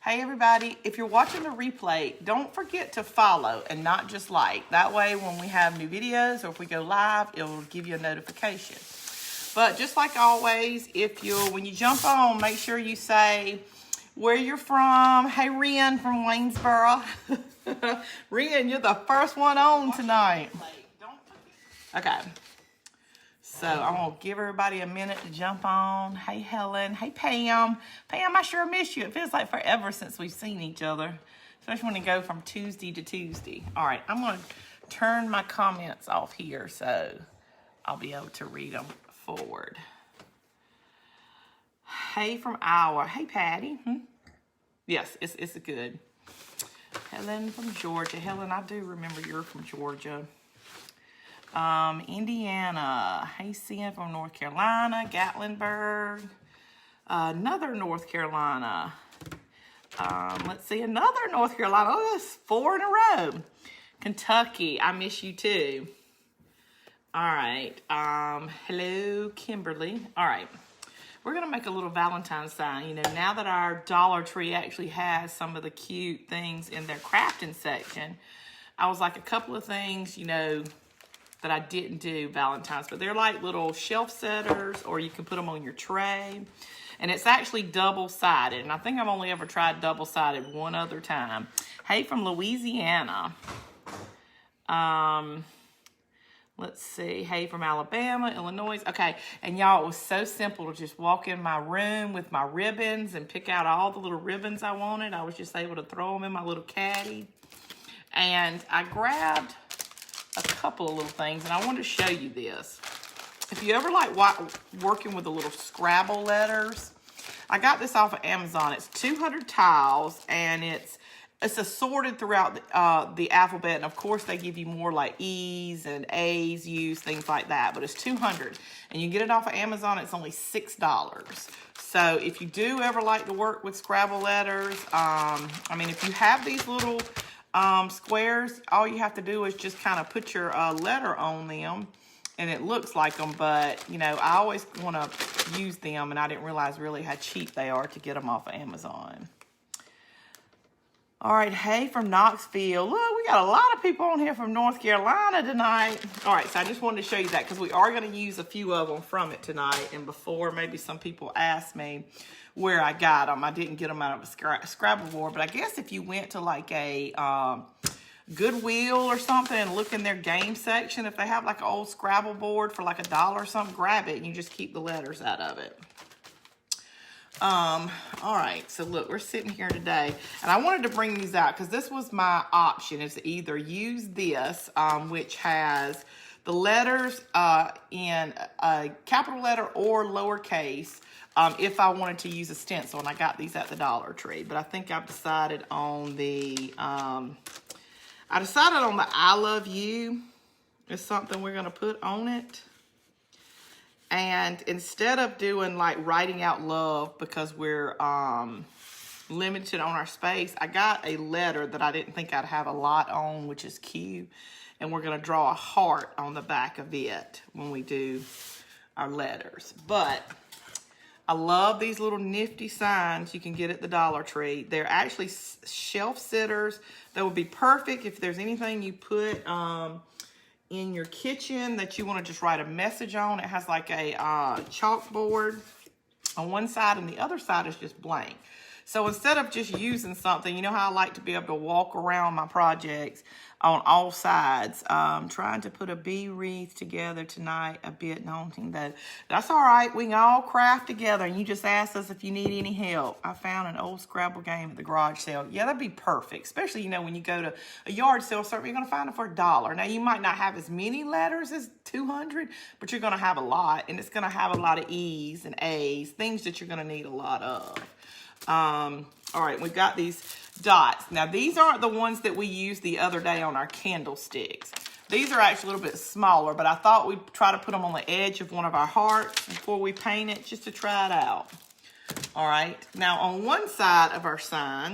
Hey everybody, if you're watching the replay, don't forget to follow and not just like. That way when we have new videos or if we go live, it'll give you a notification. But just like always, when you jump on, make sure you say where you're from. Hey Ren from Waynesboro. Ren, you're the first one on tonight. Okay. So I'm going to give everybody a minute to jump on. Hey, Helen. Hey, Pam. Pam, I sure miss you. It feels like forever since we've seen each other, especially when we go from Tuesday to Tuesday. All right, I'm going to turn my comments off here so I'll be able to read them forward. Hey from Iowa. Hey, Patty. Yes, it's good. Helen from Georgia. Helen, I do remember you're from Georgia. Indiana. Hey, Cian from North Carolina. Gatlinburg. Another North Carolina. Let's see, another North Carolina. Oh, that's 4 in a row. Kentucky. I miss you too. All right. Hello, Kimberly. All right. We're going to make a little Valentine sign. You know, now that our Dollar Tree actually has some of the cute things in their crafting section, I was like a couple of things, you know, that I didn't do Valentine's, but they're like little shelf setters, or you can put them on your tray. And it's actually double-sided, and I think I've only ever tried double-sided one other time. Hey, from Louisiana. Let's see. Hey, from Alabama, Illinois. Okay, and y'all, it was so simple to just walk in my room with my ribbons and pick out all the little ribbons I wanted. I was just able to throw them in my little caddy. And I grabbed a couple of little things, and I wanted to show you this. If you ever like working with the little Scrabble letters, I got this off of Amazon. It's 200 tiles, and it's assorted throughout the alphabet, and of course they give you more like E's and A's, U's, things like that, but it's 200, and you get it off of Amazon. It's only $6. So if you do ever like to work with Scrabble letters, I mean, if you have these little squares, all you have to do is just kind of put your letter on them and it looks like them, but you know, I always want to use them, and I didn't realize really how cheap they are to get them off of Amazon. All right, hey from Knoxville. Look, we got a lot of people on here from North Carolina tonight. All right, so I just wanted to show you that because we are going to use a few of them from it tonight, and before maybe some people asked me where I got them. I didn't get them out of a Scrabble board, but I guess if you went to like a Goodwill or something and look in their game section, if they have like an old Scrabble board for like $1 or something, grab it and you just keep the letters out of it. All right, so look, we're sitting here today, and I wanted to bring these out because this was my option, is to either use this, which has the letters in a capital letter or lowercase, if I wanted to use a stencil, and I got these at the Dollar Tree. But I think I've decided on the, I love you is something we're going to put on it. And instead of doing like writing out love because we're limited on our space, I got a letter that I didn't think I'd have a lot on, which is cute. And we're going to draw a heart on the back of it when we do our letters. But I love these little nifty signs you can get at the Dollar Tree. They're actually shelf sitters that would be perfect if there's anything you put in your kitchen that you want to just write a message on. It has like a chalkboard on one side, and the other side is just blank. So instead of just using something, you know how I like to be able to walk around my projects on all sides. Trying to put a bee wreath together tonight, a bit daunting though. That's all right, we can all craft together, and you just ask us if you need any help. I found an old Scrabble game at the garage sale. Yeah, that'd be perfect, especially, you know, when you go to a yard sale, certainly you're gonna find it for $1. Now you might not have as many letters as 200, but you're gonna have a lot, and it's gonna have a lot of E's and A's, things that you're gonna need a lot of. All right, we've got these dots. Now, these aren't the ones that we used the other day on our candlesticks. These are actually a little bit smaller, but I thought we'd try to put them on the edge of one of our hearts before we paint it, just to try it out. All right, now on one side of our sign,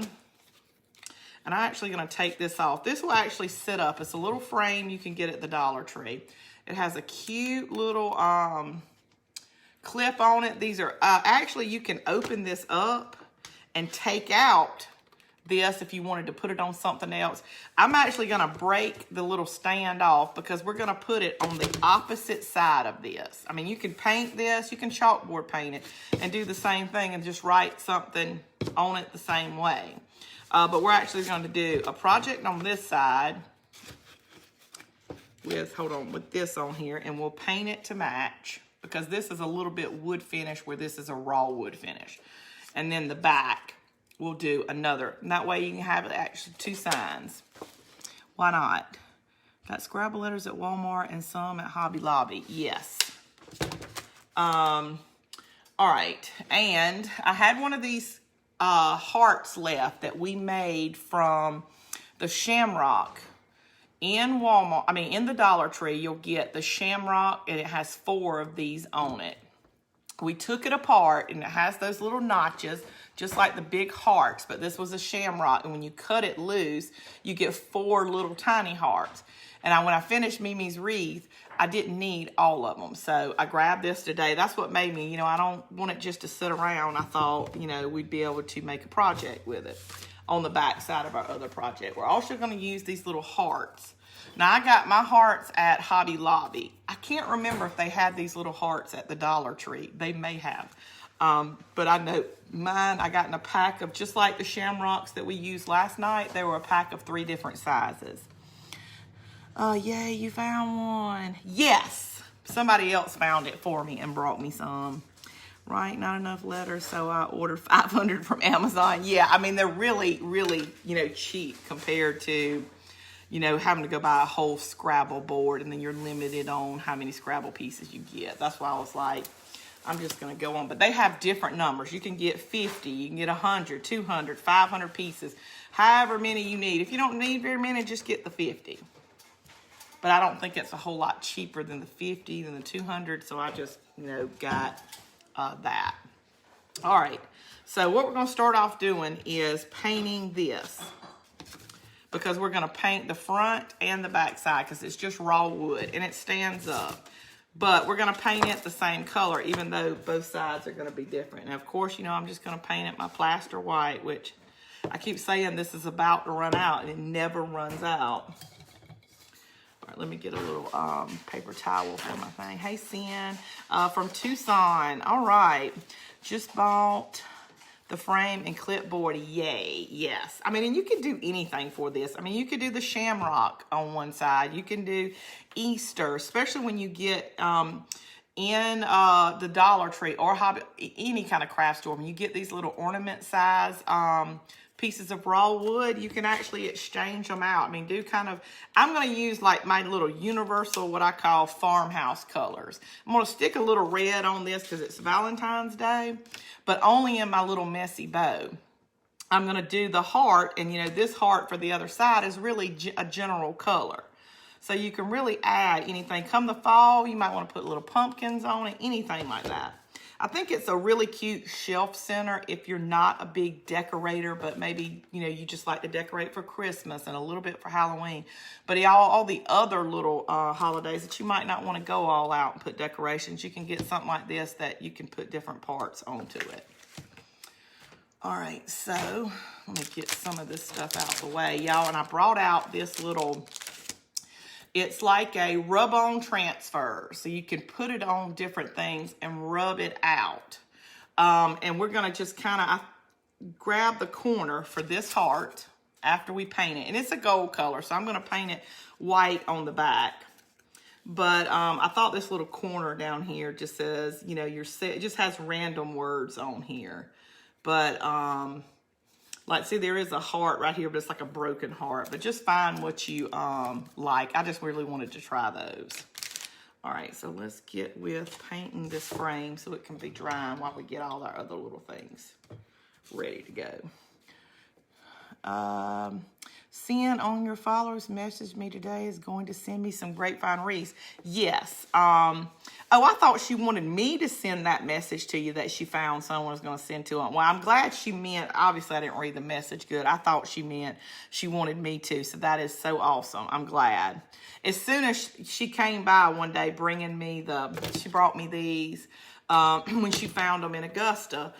and I'm actually going to take this off. This will actually sit up. It's a little frame you can get at the Dollar Tree. It has a cute little clip on it. These are, actually you can open this up and take out this if you wanted to put it on something else. I'm actually going to break the little stand off because we're going to put it on the opposite side of this. I mean, you can paint this, you can chalkboard paint it and do the same thing and just write something on it the same way. But we're actually going to do a project on this side with this on here, and we'll paint it to match because this is a little bit wood finish where this is a raw wood finish. And then the back, we'll do another. And that way you can have actually two signs. Why not? Got Scrabble letters at Walmart and some at Hobby Lobby. Yes. All right. And I had one of these hearts left that we made from the Shamrock. In Walmart, I mean, in the Dollar Tree, you'll get the Shamrock, and it has 4 of these on it. We took it apart, and it has those little notches, just like the big hearts, but this was a Shamrock, and when you cut it loose, you get 4 little tiny hearts. And when I finished Mimi's wreath, I didn't need all of them, so I grabbed this today. That's what made me, I don't want it just to sit around. I thought, we'd be able to make a project with it on the back side of our other project. We're also going to use these little hearts. Now, I got my hearts at Hobby Lobby. I can't remember if they had these little hearts at the Dollar Tree. They may have. But I know mine, I got in a pack of, just like the Shamrocks that we used last night, they were a pack of 3 different sizes. Yay, you found one. Yes! Somebody else found it for me and brought me some. Right, not enough letters, so I ordered 500 from Amazon. Yeah, I mean, they're really, really, cheap compared to, having to go buy a whole Scrabble board, and then you're limited on how many Scrabble pieces you get. That's why I was like, I'm just going to go on. But they have different numbers. You can get 50, you can get 100, 200, 500 pieces, however many you need. If you don't need very many, just get the 50. But I don't think it's a whole lot cheaper than the 50, than the 200, so I just, got that. All right, so what we're going to start off doing is painting this, because we're going to paint the front and the back side because it's just raw wood and it stands up. But we're going to paint it the same color, even though both sides are going to be different. And of course, I'm just going to paint it my plaster white, which I keep saying this is about to run out, and it never runs out. All right, let me get a little paper towel for my thing. Hey, Sin, from Tucson. All right, just bought the frame and clipboard. Yay, yes. I mean, and you can do anything for this. I mean, you could do the Shamrock on one side. You can do Easter, especially when you get in the Dollar Tree or Hobby, any kind of craft store. When you get these little ornament size pieces of raw wood, you can actually exchange them out. I mean, I'm going to use like my little universal, what I call farmhouse colors. I'm going to stick a little red on this because it's Valentine's Day, but only in my little messy bow. I'm going to do the heart, and this heart for the other side is really a general color. So you can really add anything. Come the fall, you might want to put little pumpkins on it, anything like that. I think it's a really cute shelf center if you're not a big decorator, but maybe, you just like to decorate for Christmas and a little bit for Halloween. But all the other little holidays that you might not want to go all out and put decorations, you can get something like this that you can put different parts onto it. All right, so let me get some of this stuff out of the way, y'all. And I brought out this little... It's like a rub-on transfer, so you can put it on different things and rub it out. And we're going to just kind of grab the corner for this heart after we paint it. And it's a gold color, so I'm going to paint it white on the back. But I thought this little corner down here just says, it just has random words on here. But... like, see, there is a heart right here, but it's like a broken heart. But just find what you like. I just really wanted to try those. All right, so let's get with painting this frame so it can be drying while we get all our other little things ready to go. Sin on your followers messaged me today is going to send me some grapevine wreaths. Yes. Oh, I thought she wanted me to send that message to you that she found someone was going to send to them. Well, I'm glad she meant, obviously I didn't read the message good. I thought she meant she wanted me to. So that is so awesome. I'm glad. As soon as she came by one day bringing me she brought me these when she found them in Augusta.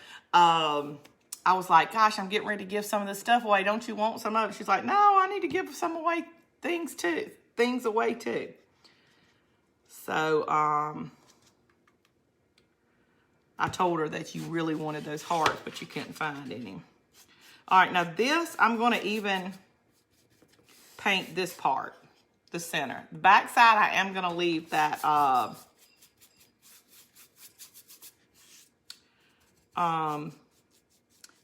I was like, gosh, I'm getting ready to give some of this stuff away. Don't you want some of it? She's like, no, I need to give some away things away too. So I told her that you really wanted those hearts, but you couldn't find any. All right, now this, I'm going to even paint this part, the center. The back side, I am going to leave that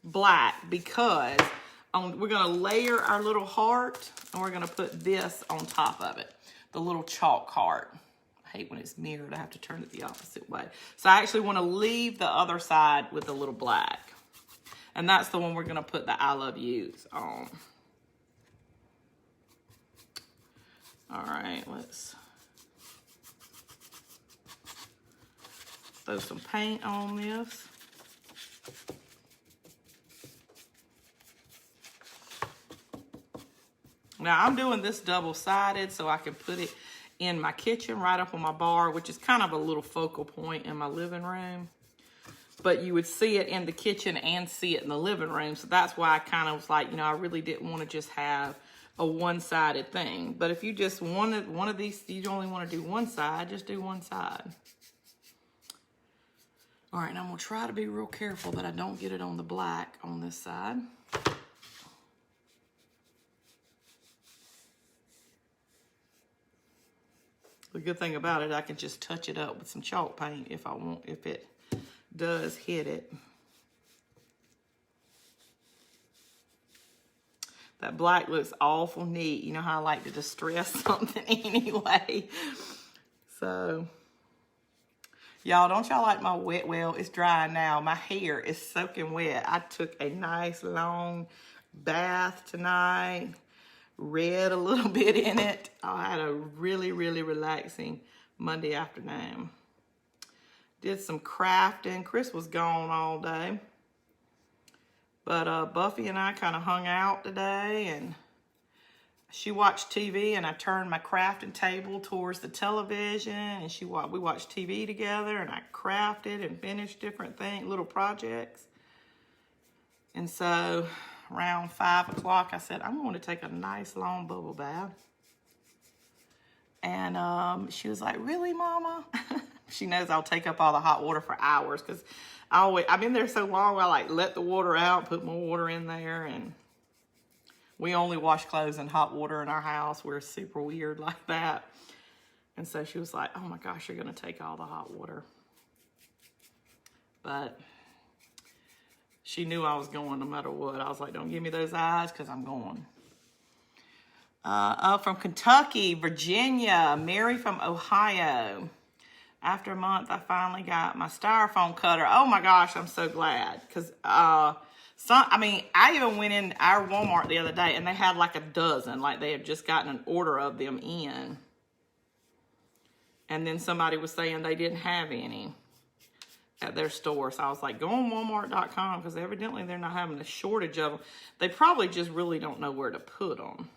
black, because we're going to layer our little heart, and we're going to put this on top of it, the little chalk heart. I hate when it's mirrored. I have to turn it the opposite way. So I actually want to leave the other side with a little black, and that's the one we're going to put the I love yous on. All right, let's throw some paint on this. Now I'm doing this double-sided so I can put it in my kitchen right up on my bar, which is kind of a little focal point in my living room. But you would see it in the kitchen and see it in the living room. So that's why I kind of was like, you know, I really didn't want to just have a one-sided thing. But if you just wanted one of these, you only want to do one side, just do one side. All right, now I'm going to try to be real careful that I don't get it on the black on this side. The good thing about it, I can just touch it up with some chalk paint if I want, if it does hit it. That black looks awful neat. You know how I like to distress something anyway. So, y'all, don't y'all like my wet? Well, it's dry now. My hair is soaking wet. I took a nice long bath tonight. Read a little bit in it. I had a really, really relaxing Monday afternoon. Did some crafting. Chris was gone all day. But Buffy and I kind of hung out today, and she watched TV, and I turned my crafting table towards the television, and we watched TV together, and I crafted and finished different things, little projects. And so around 5 o'clock, I said, I'm going to take a nice long bubble bath. And she was like, really, Mama? She knows I'll take up all the hot water for hours, because I've been there so long, I like let the water out, put more water in there, and we only wash clothes in hot water in our house. We're super weird like that. And so she was like, oh my gosh, you're going to take all the hot water. But she knew I was going no matter what. I was like, don't give me those eyes, because I'm going. From Kentucky, Virginia, Mary from Ohio. After a month, I finally got my styrofoam cutter. Oh my gosh, I'm so glad. Because, I even went in our Walmart the other day, and they had like a dozen. Like they had just gotten an order of them in. And then somebody was saying they didn't have any at their store. So I was like, go on Walmart.com, because evidently they're not having a shortage of them. They probably just really don't know where to put them.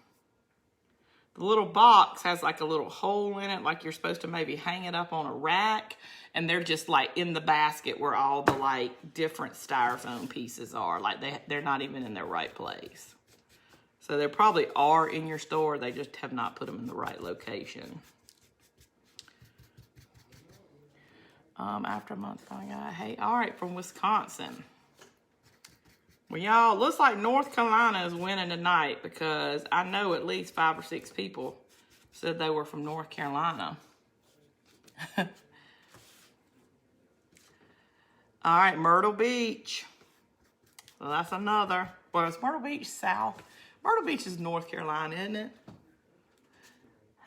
The little box has like a little hole in it, like you're supposed to maybe hang it up on a rack, and they're just like in the basket where all the like different styrofoam pieces are. Like they're not even in their right place. So they probably are in your store, they just have not put them in the right location. After a month going out, hey, all right, from Wisconsin. Well, y'all, looks like North Carolina is winning tonight, because I know at least 5 or 6 people said they were from North Carolina. All right, Myrtle Beach. Well, that's another. Well, is Myrtle Beach south? Myrtle Beach is North Carolina, isn't it?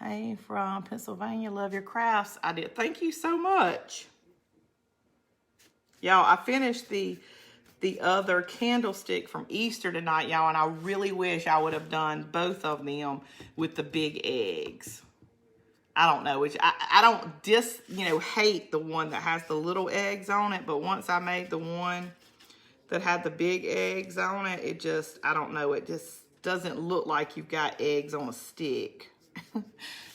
Hey, from Pennsylvania, love your crafts. I did. Thank you so much. Y'all, I finished the other candlestick from Easter tonight, y'all, and I really wish I would have done both of them with the big eggs. I don't know, I don't hate the one that has the little eggs on it, but once I made the one that had the big eggs on it, it just, I don't know, it just doesn't look like you've got eggs on a stick.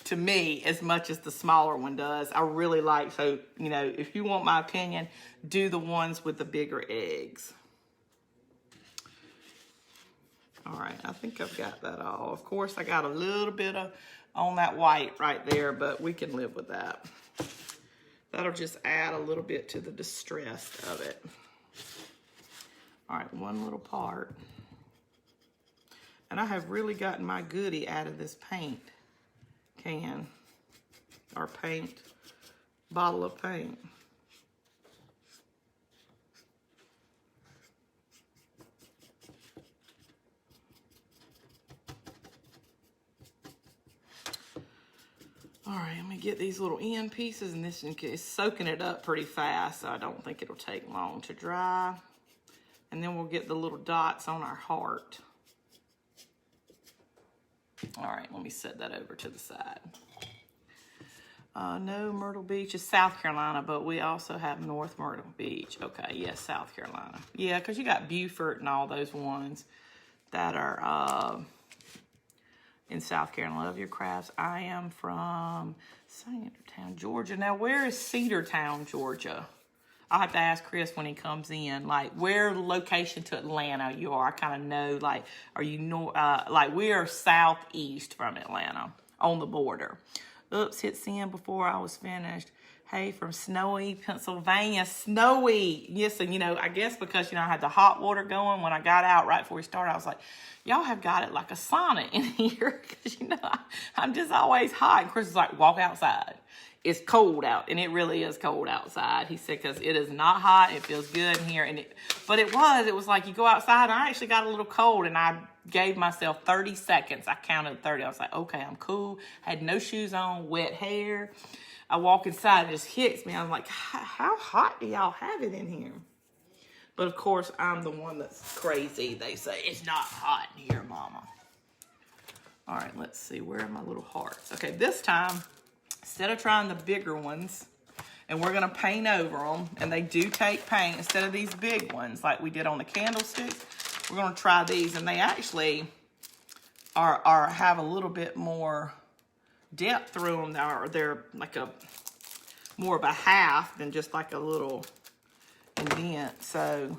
To me, as much as the smaller one does. I really like, so, if you want my opinion, do the ones with the bigger eggs. All right, I think I've got that all. Of course, I got a little bit of on that white right there, but we can live with that. That'll just add a little bit to the distress of it. All right, one little part. And I have really gotten my goodie out of this paint can, or paint, bottle of paint. All right, I'm gonna get these little end pieces, and this is soaking it up pretty fast, so I don't think it'll take long to dry. And then we'll get the little dots on our heart. All right, let me set that over to the side. No, Myrtle Beach is South Carolina, but we also have North Myrtle Beach. Okay, yes, South Carolina. Yeah, because you got Beaufort and all those ones that are in South Carolina. Love your crafts. I am from Cedartown, Georgia. Now, where is Cedartown, Georgia? I'll have to ask Chris when he comes in, like, where location to Atlanta you are. I kind of know, like, are you like, we are southeast from Atlanta on the border. Oops, hit send before I was finished. Hey, from snowy Pennsylvania. Snowy. Yes, and, you know, I guess because, you know, I had the hot water going when I got out right before we started. I was like, y'all have got it like a sauna in here because, you know, I'm just always hot. And Chris is like, walk outside. It's cold out, and it really is cold outside. He said, because it is not hot. It feels good in here. But it was like you go outside, and I actually got a little cold, and I gave myself 30 seconds. I counted 30. I was like, okay, I'm cool. Had no shoes on, wet hair. I walk inside, it just hits me. I'm like, how hot do y'all have it in here? But, of course, I'm the one that's crazy. They say, it's not hot in here, Mama. All right, let's see. Where are my little hearts? Okay, this time, instead of trying the bigger ones, and we're going to paint over them, and they do take paint, instead of these big ones like we did on the candlesticks, we're going to try these, and they actually have a little bit more depth through them. They're like more of a half than just like a little indent. So,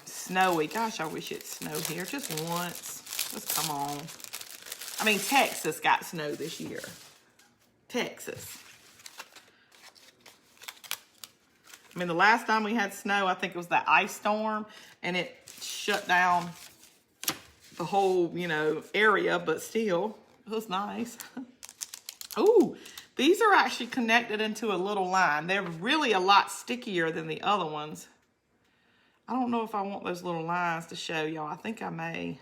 snowy. Gosh, I wish it snowed here just once. Just come on. I mean, Texas got snow this year. Texas. I mean, the last time we had snow, I think it was that ice storm, and it shut down the whole, you know, area, but still, it was nice. Ooh, these are actually connected into a little line. They're really a lot stickier than the other ones. I don't know if I want those little lines to show y'all. I think I may.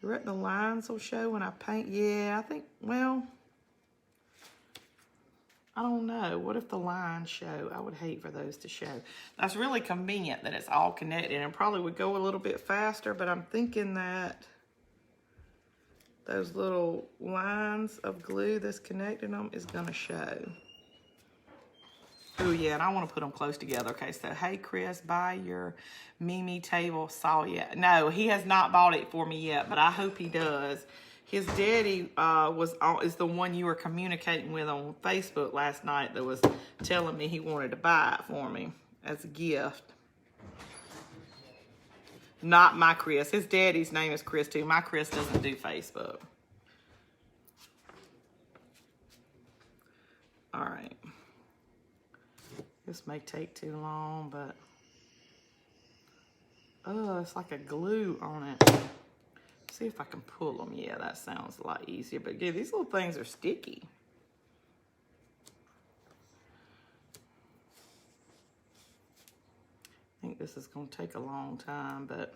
You reckon the lines will show when I paint? Yeah, I think, well, I don't know. What if the lines show? I would hate for those to show. That's really convenient that it's all connected, and probably would go a little bit faster, but I'm thinking that those little lines of glue that's connecting them is going to show. Oh, yeah, and I want to put them close together. Okay, so, hey, Chris, buy your Mimi table saw yet. No, he has not bought it for me yet, but I hope he does. His daddy is the one you were communicating with on Facebook last night that was telling me he wanted to buy it for me as a gift. Not my Chris. His daddy's name is Chris, too. My Chris doesn't do Facebook. All right. This may take too long, but oh, it's like a glue on it. See if I can pull them. Yeah, that sounds a lot easier. But yeah, these little things are sticky. I think this is going to take a long time, but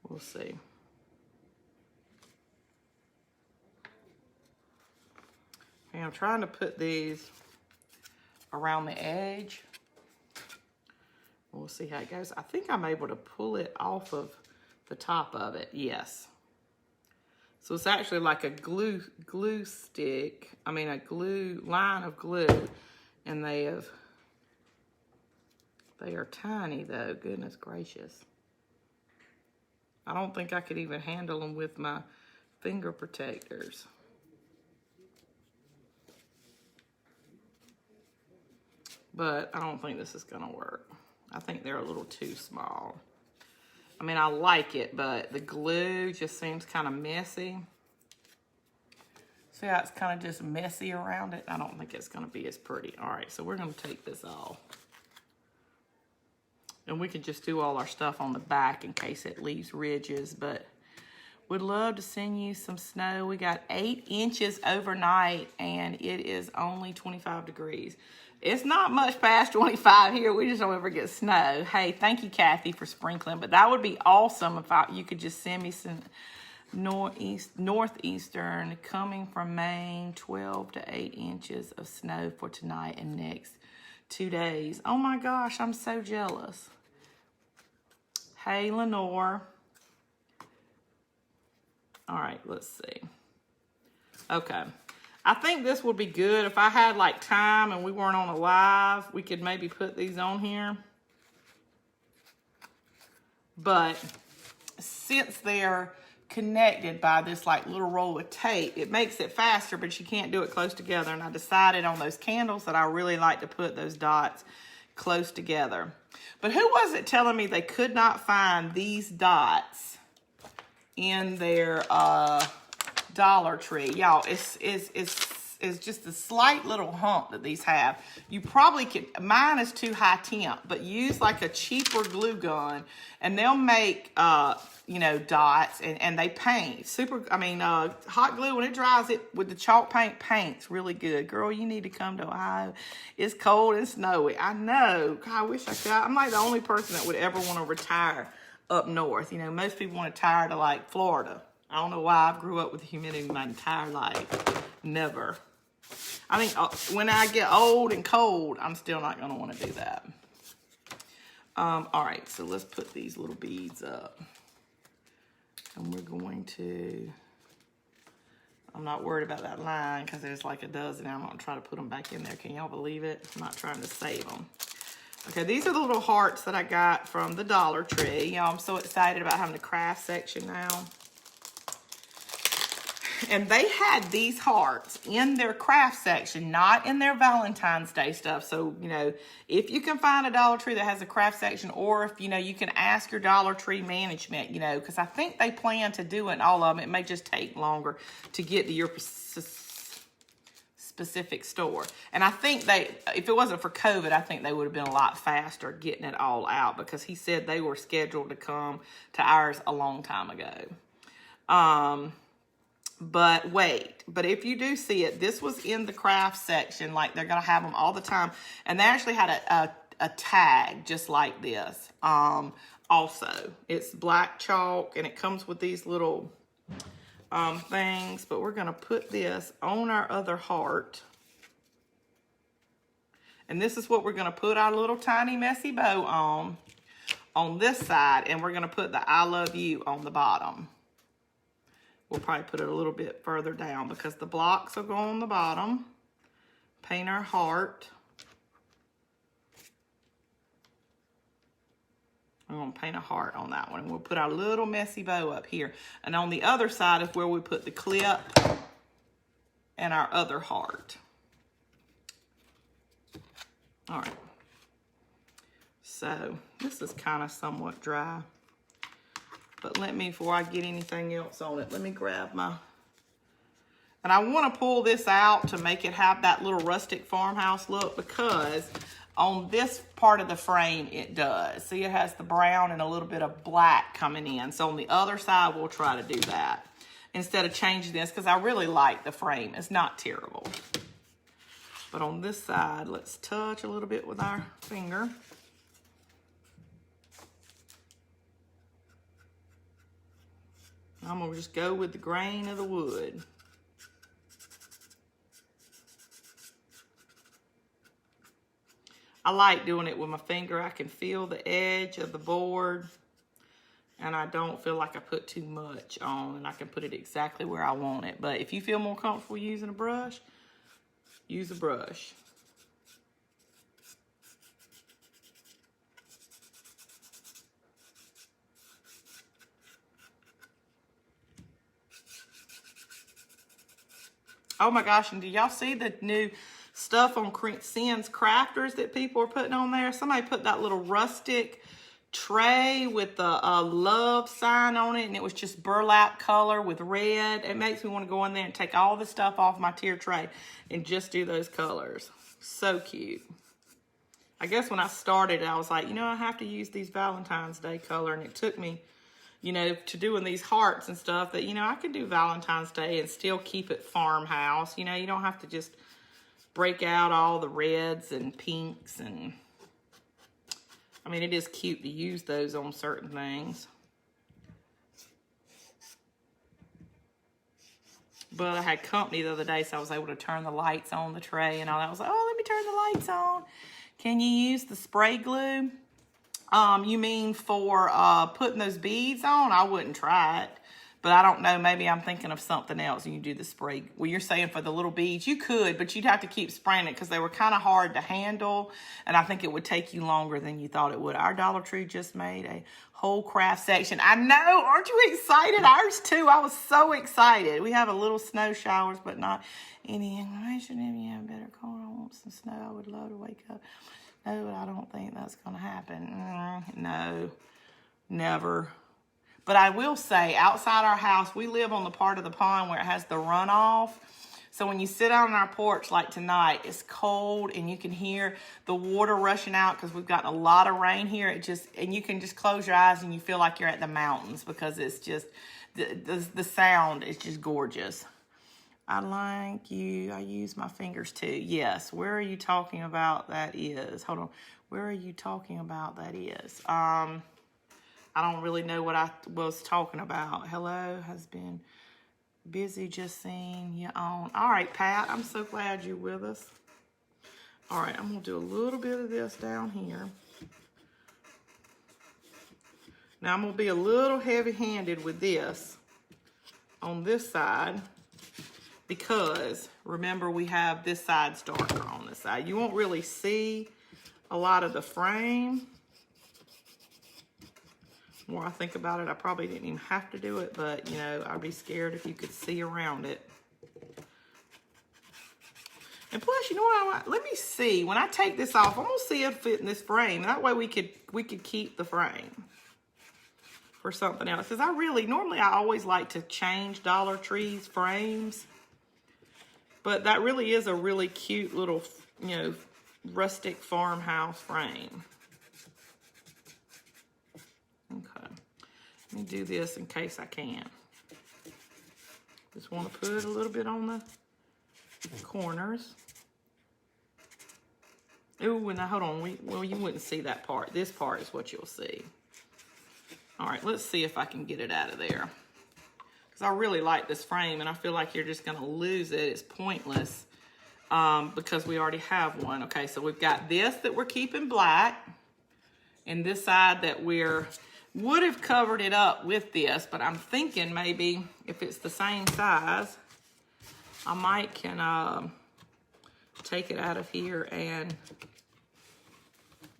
we'll see. Okay, I'm trying to put these around the edge. We'll see how it goes. I think I'm able to pull it off of the top of it. Yes. So it's actually like a glue stick. I mean, a line of glue, and they are tiny though. Goodness gracious. I don't think I could even handle them with my finger protectors. But I don't think this is gonna work. I think they're a little too small. I mean, I like it, but the glue just seems kind of messy. See how it's kind of just messy around it? I don't think it's going to be as pretty. All right, so we're going to take this off. And we can just do all our stuff on the back in case it leaves ridges, but would love to send you some snow. We got 8 inches overnight, and it is only 25 degrees. It's not much past 25 here. We just don't ever get snow. Hey, thank you, Kathy, for sprinkling. But that would be awesome if you could just send me some northeastern coming from Maine, 12 to 8 inches of snow for tonight and next 2 days. Oh my gosh, I'm so jealous. Hey, Lenore. All right, let's see. Okay. I think this would be good if I had like time and we weren't on a live. We could maybe put these on here. But since they're connected by this like little roll of tape, it makes it faster, but you can't do it close together. And I decided on those candles that I really like to put those dots close together. But who was it telling me they could not find these dots in their Dollar Tree? Y'all, it's just a slight little hump that these have. You probably could, mine is too high temp, but use like a cheaper glue gun and they'll make, you know, dots and they paint. Hot glue, when it dries, it with the chalk paint, paints really good. Girl, you need to come to Ohio. It's cold and snowy. I know. God, I wish I could. I'm like the only person that would ever want to retire up north. You know, most people want to retire to like Florida. I don't know why. I grew up with humidity my entire life. Never. I think when I get old and cold, I'm still not going to want to do that. All right, so let's put these little beads up. And we're going to, I'm not worried about that line because there's like a dozen. I'm going to try to put them back in there. Can y'all believe it? I'm not trying to save them. Okay, these are the little hearts that I got from the Dollar Tree. Y'all, I'm so excited about having the craft section now. And they had these hearts in their craft section, not in their Valentine's Day stuff. So, you know, if you can find a Dollar Tree that has a craft section, or if, you know, you can ask your Dollar Tree management, you know, because I think they plan to do it in all of them. It may just take longer to get to your specific store. And I think if it wasn't for COVID, I think they would have been a lot faster getting it all out, because he said they were scheduled to come to ours a long time ago. But wait, but if you do see it, this was in the craft section. Like, they're going to have them all the time. And they actually had a tag just like this. Also, it's black chalk and it comes with these little things. But we're going to put this on our other heart. And this is what we're going to put our little tiny messy bow on this side. And we're going to put the I love you on the bottom. We'll probably put it a little bit further down because the blocks will go on the bottom. Paint our heart. I'm going to paint a heart on that one. And we'll put our little messy bow up here. And on the other side is where we put the clip and our other heart. All right. So this is kind of somewhat dry. But let me, before I get anything else on it, let me grab my, and I want to pull this out to make it have that little rustic farmhouse look, because on this part of the frame it does. See, it has the brown and a little bit of black coming in. So on the other side, we'll try to do that instead of changing this, because I really like the frame. It's not terrible. But on this side, let's touch a little bit with our finger. I'm going to just go with the grain of the wood. I like doing it with my finger. I can feel the edge of the board, and I don't feel like I put too much on, and I can put it exactly where I want it. But if you feel more comfortable using a brush, use a brush. Oh my gosh, and do y'all see the new stuff on Sin's Crafters that people are putting on there? Somebody put that little rustic tray with the love sign on it, and it was just burlap color with red. It makes me want to go in there and take all the stuff off my tier tray and just do those colors. So cute. I guess when I started, I was like, you know, I have to use these Valentine's Day color, and it took me, you know, to doing these hearts and stuff that, you know, I could do Valentine's Day and still keep it farmhouse. You know, you don't have to just break out all the reds and pinks, and I mean, it is cute to use those on certain things. But I had company the other day, so I was able to turn the lights on the tray and all that. I was like, oh, let me turn the lights on. Can you use the spray glue? You mean for putting those beads on? I wouldn't try it. But I don't know, maybe I'm thinking of something else and you do the spray. Well, you're saying for the little beads, you could, but you'd have to keep spraying it because they were kind of hard to handle, and I think it would take you longer than you thought it would. Our Dollar Tree just made a whole craft section. I know, aren't you excited? Ours too, I was so excited. We have a little snow showers, but not any information. If you have better cold, I want some snow. I would love to wake up. No, but I don't think that's going to happen. No, never. But I will say, outside our house, we live on the part of the pond where it has the runoff. So when you sit out on our porch like tonight, it's cold and you can hear the water rushing out because we've gotten a lot of rain here. And you can just close your eyes and you feel like you're at the mountains because it's just, the sound is just gorgeous. I like you. I use my fingers too. Yes. Where are you talking about that is? Hold on. Where are you talking about that is? I don't really know what I was talking about. Hello, has been busy just seeing you on. All right, Pat, I'm so glad you're with us. All right, I'm going to do a little bit of this down here. Now, I'm going to be a little heavy-handed with this on this side because, remember, we have this side's darker on this side. You won't really see a lot of the frame. The more I think about it, I probably didn't even have to do it, but, you know, I'd be scared if you could see around it. And plus, you know what? Let me see. When I take this off, I'm going to see it fit in this frame. That way we could keep the frame for something else. Because normally I always like to change Dollar Tree's frames. But that really is a really cute little, you know, rustic farmhouse frame. Okay, let me do this in case I can. Just want to put a little bit on the corners. Oh, and now hold on. Well, you wouldn't see that part. This part is what you'll see. All right, let's see if I can get it out of there. Because I really like this frame, and I feel like you're just going to lose it. It's pointless because we already have one. Okay, so we've got this that we're keeping black, and this side that would have covered it up with this, but I'm thinking maybe if it's the same size, I might can take it out of here and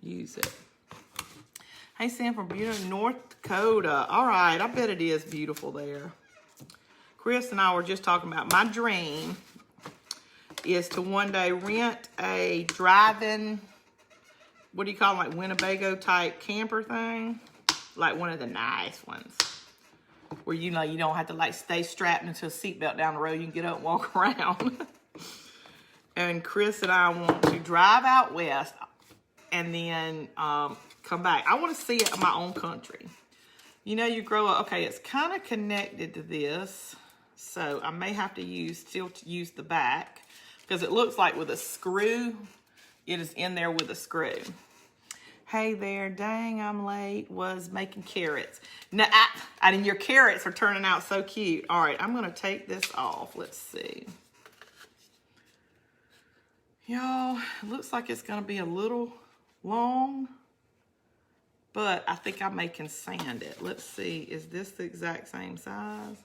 use it. Hey, Sam from beautiful North Dakota. All right, I bet it is beautiful there. Chris and I were just talking about my dream is to one day rent a drive-in, what do you call them, like Winnebago type camper thing? Like one of the nice ones where, you know, you don't have to like stay strapped into a seatbelt down the road. You can get up and walk around. And Chris and I want to drive out west and then come back. I want to see it in my own country. You know, you grow up, okay, it's kind of connected to this. So I may have to still use the back because it looks like with a screw, it is in there with a screw. Hey there, dang, I'm late, was making carrots. Now, and your carrots are turning out so cute. All right, I'm gonna take this off. Let's see. Y'all, it looks like it's gonna be a little long, but I think I may can sand it. Let's see, is this the exact same size?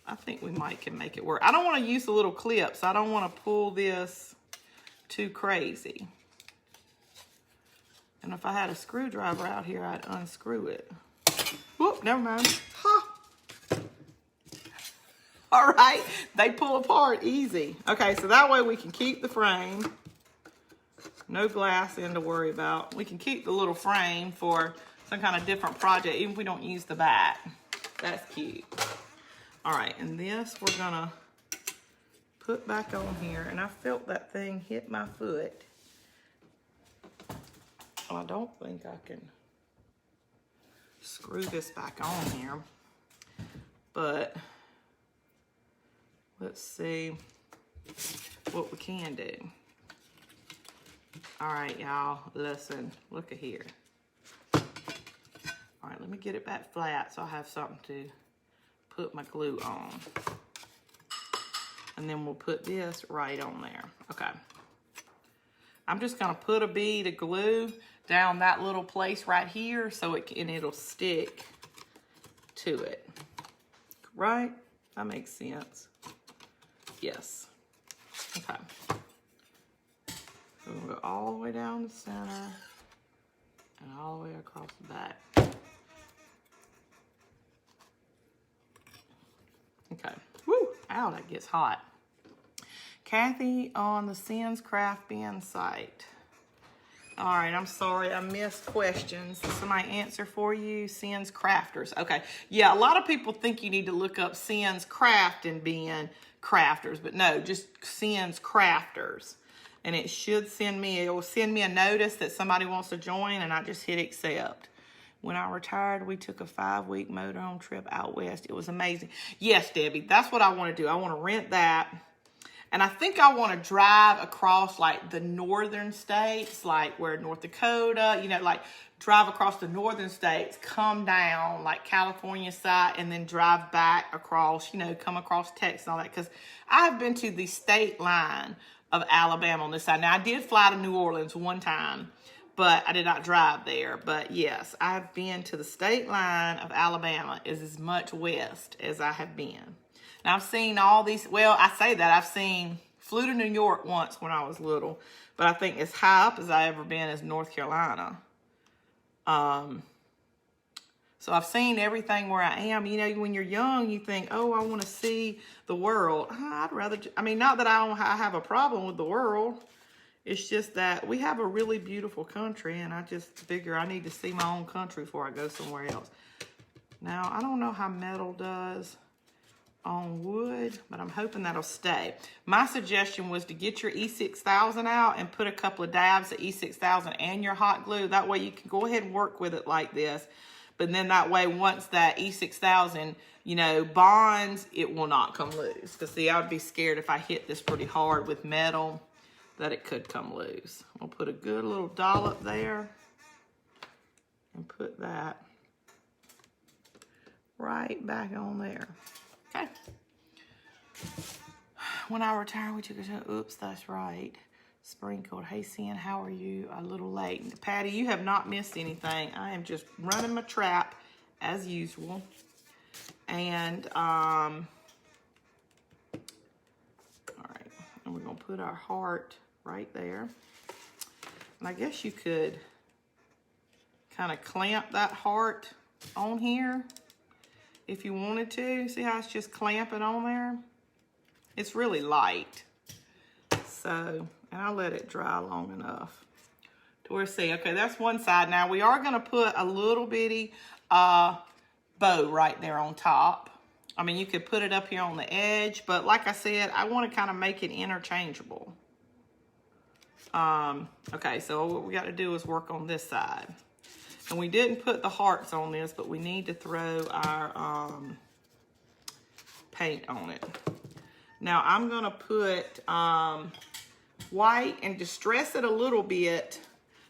I think we might can make it work. I don't wanna use the little clips. I don't wanna pull this too crazy. And if I had a screwdriver out here, I'd unscrew it. Whoop, never mind. Ha! All right, they pull apart easy. Okay, so that way we can keep the frame. No glass in to worry about. We can keep the little frame for some kind of different project, even if we don't use the back. That's cute. All right, and this we're gonna put back on here, and I felt that thing hit my foot. Well, I don't think I can screw this back on here, but let's see what we can do. All right, y'all, listen, look at here. All right, let me get it back flat so I have something to put my glue on. And then we'll put this right on there. Okay. I'm just gonna put a bead of glue down that little place right here so it'll stick to it. Right? That makes sense. Yes. Okay. So we'll go all the way down the center and all the way across the back. Okay. Woo! Ow, that gets hot. Kathy on the Sins Craft Bin site. All right, I'm sorry, I missed questions. So my answer for you, Sins Crafters. Okay, yeah, a lot of people think you need to look up Sins Craft and Bin Crafters, but no, just Sins Crafters. And it should it will send me a notice that somebody wants to join, and I just hit accept. When I retired, we took a 5-week motorhome trip out west. It was amazing. Yes, Debbie, that's what I want to do. I want to rent that. And I think I want to drive across like the northern states, like where North Dakota, you know, like drive across the northern states, come down like California side, and then drive back across, you know, come across Texas and all that. Because I've been to the state line of Alabama on this side. Now, I did fly to New Orleans one time, but I did not drive there. But yes, I've been to the state line of Alabama. Is as much west as I have been. Now, I've seen all these, well, I say that, flew to New York once when I was little, but I think as high up as I ever been is North Carolina. So I've seen everything where I am. You know, when you're young, you think, oh, I want to see the world. I'd rather, not that I have a problem with the world. It's just that we have a really beautiful country, and I just figure I need to see my own country before I go somewhere else. Now, I don't know how metal does on wood, but I'm hoping that'll stay. My suggestion was to get your E6000 out and put a couple of dabs of E6000 and your hot glue. That way you can go ahead and work with it like this. But then that way, once that E6000, you know, bonds, it will not come loose. Because see, I would be scared if I hit this pretty hard with metal that it could come loose. We'll put a good little dollop there and put that right back on there. Okay. When I retired, we took a show. Oops, that's right. Sprinkled. Hey, Sin, how are you? A little late. Patty, you have not missed anything. I am just running my trap as usual. And, all right. And we're going to put our heart right there. And I guess you could kind of clamp that heart on here if you wanted to. See how it's just clamping on there? It's really light. So, and I'll let it dry long enough to where, see, okay, that's one side. Now, we are going to put a little bitty bow right there on top. I mean, you could put it up here on the edge, but like I said, I want to kind of make it interchangeable. Okay, so what we got to do is work on this side. And we didn't put the hearts on this, but we need to throw our paint on it. Now, I'm going to put white and distress it a little bit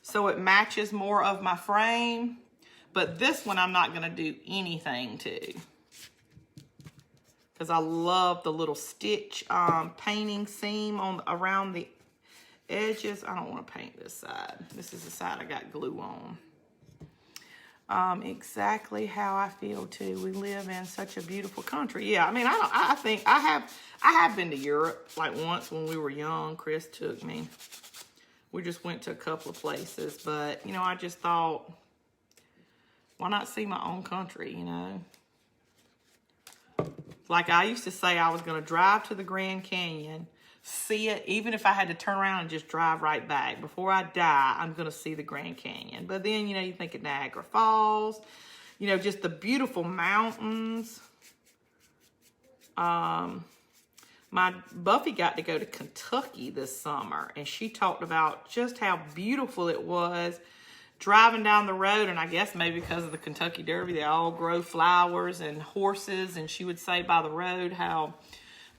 so it matches more of my frame. But this one I'm not going to do anything to, because I love the little stitch painting seam around the edges. I don't want to paint this side. This is the side I got glue on. Exactly how I feel too. We live in such a beautiful country. Yeah, I mean, I think I have been to Europe like once when we were young. Chris took me. We just went to a couple of places, but you know, I just thought, why not see my own country, you know? Like I used to say, I was going to drive to the Grand Canyon, see it. Even if I had to turn around and just drive right back. Before I die, I'm going to see the Grand Canyon. But then, you know, you think of Niagara Falls, you know, just the beautiful mountains. My Buffy got to go to Kentucky this summer, and she talked about just how beautiful it was driving down the road. And I guess maybe because of the Kentucky Derby, they all grow flowers and horses. And she would say by the road how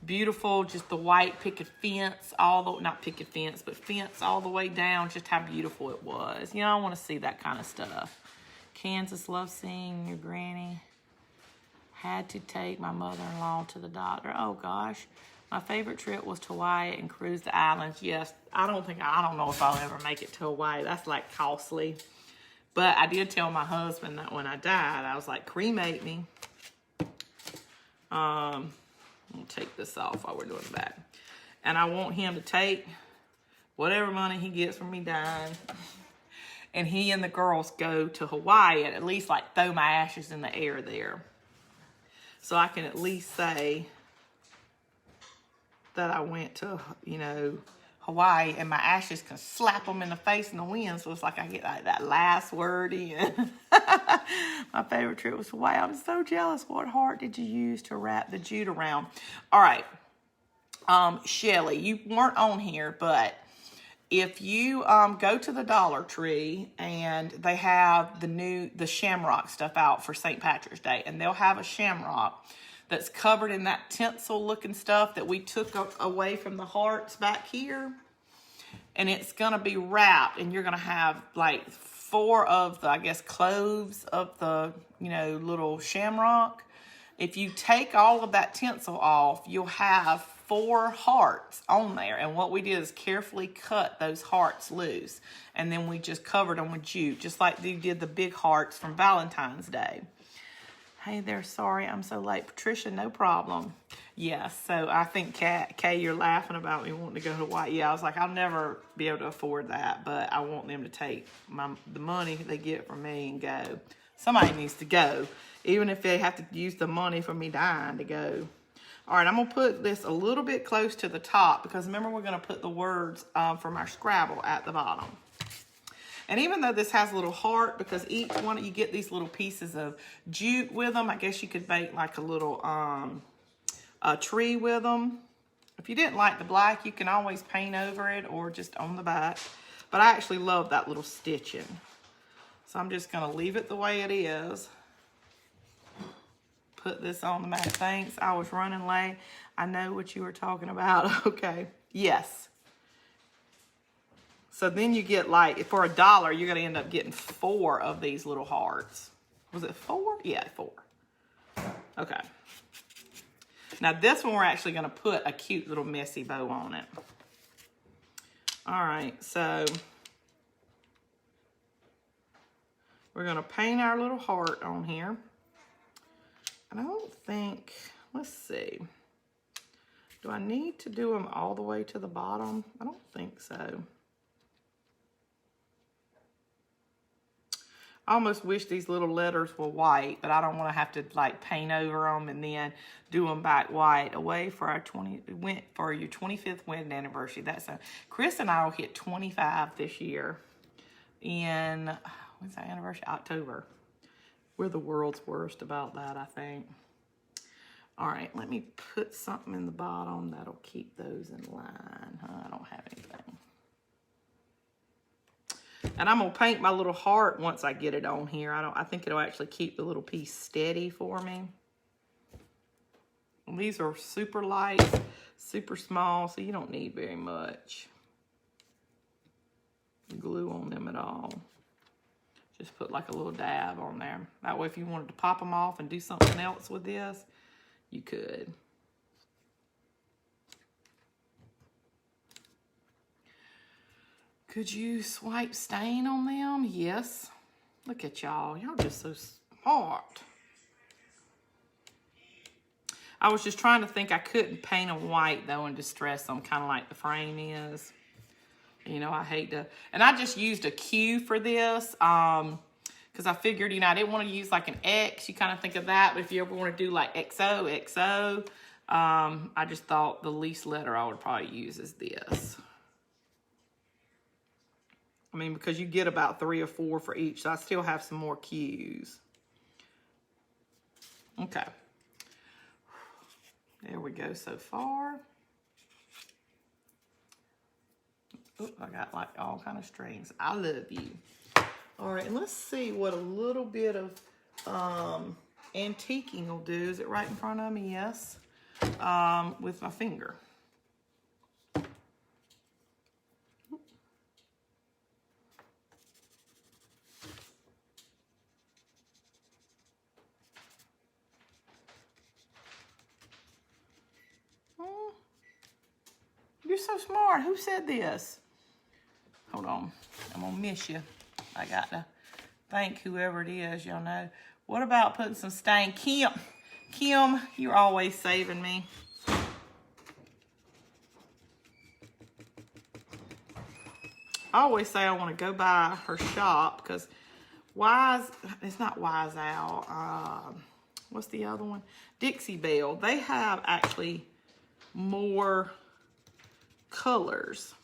beautiful, just the white picket fence, not picket fence, but fence all the way down, just how beautiful it was. You know, I want to see that kind of stuff. Kansas loves seeing your granny. Had to take my mother-in-law to the doctor. Oh, gosh. My favorite trip was to Hawaii and cruise the islands. Yes, I don't know if I'll ever make it to Hawaii. That's, like, costly. But I did tell my husband that when I died, I was like, cremate me. I'll take this off while we're doing that. And I want him to take whatever money he gets from me dying, and he and the girls go to Hawaii and at least, like, throw my ashes in the air there. So I can at least say that I went to, you know, Hawaii, and my ashes can slap them in the face in the wind. So it's like I get like that last word in. My favorite trip was Hawaii. I'm so jealous. What heart did you use to wrap the jute around? All right. Shelly, you weren't on here, but if you go to the Dollar Tree and they have the shamrock stuff out for St. Patrick's Day, and they'll have a shamrock that's covered in that tinsel looking stuff that we took away from the hearts back here. And it's going to be wrapped, and you're going to have like 4 of the, I guess, cloves of the, you know, little shamrock. If you take all of that tinsel off, you'll have 4 hearts on there. And what we did is carefully cut those hearts loose. And then we just covered them with jute, just like you did the big hearts from Valentine's Day. Hey there, sorry I'm so late. Patricia, no problem. Yes, so I think, Kay, you're laughing about me wanting to go to Hawaii. Yeah, I was like, I'll never be able to afford that, but I want them to take the money they get from me and go. Somebody needs to go, even if they have to use the money for me dying to go. All right, I'm going to put this a little bit close to the top because remember we're going to put the words from our Scrabble at the bottom. And even though this has a little heart, because each one, you get these little pieces of jute with them, I guess you could make like a little a tree with them. If you didn't like the black, you can always paint over it or just on the back. But I actually love that little stitching. So I'm just going to leave it the way it is. Put this on the mat. Thanks. I was running late. I know what you were talking about. Okay. Yes. So then you get like, for $1, you're going to end up getting 4 of these little hearts. Was it 4? Yeah, 4. Okay. Now this one we're actually going to put a cute little messy bow on it. All right. So we're going to paint our little heart on here. And I don't think, let's see. Do I need to do them all the way to the bottom? I don't think so. I almost wish these little letters were white, but I don't want to have to like paint over them and then do them back white. Away for our your 25th wedding anniversary. That's Chris and I will hit 25 this year in, when's our anniversary? October. We're the world's worst about that, I think. All right, let me put something in the bottom that'll keep those in line. I don't have anything. And I'm going to paint my little heart once I get it on here. I think it'll actually keep the little piece steady for me. And these are super light, super small, so you don't need very much glue on them at all. Just put like a little dab on there. That way if you wanted to pop them off and do something else with this, you could. Could you swipe stain on them? Yes. Look at y'all. Y'all just so smart. I was just trying to think I couldn't paint them white though and distress them, kind of like the frame is. You know, I hate to, and I just used a Q for this because I figured, you know, I didn't want to use like an X. You kind of think of that, but if you ever want to do like XO, XO, I just thought the least letter I would probably use is this. I mean, because you get about 3 or 4 for each, so I still have some more cues. Okay. There we go so far. Oh, I got like all kind of strings. I love you. All right, and let's see what a little bit of antiquing will do. Is it right in front of me? Yes. With my finger. You're so smart. Who said this? Hold on. I'm going to miss you. I got to thank whoever it is, y'all know. What about putting some stain? Kim, you're always saving me. I always say I want to go by her shop because it's not Wise Owl. What's the other one? Dixie Belle. They have actually more colors.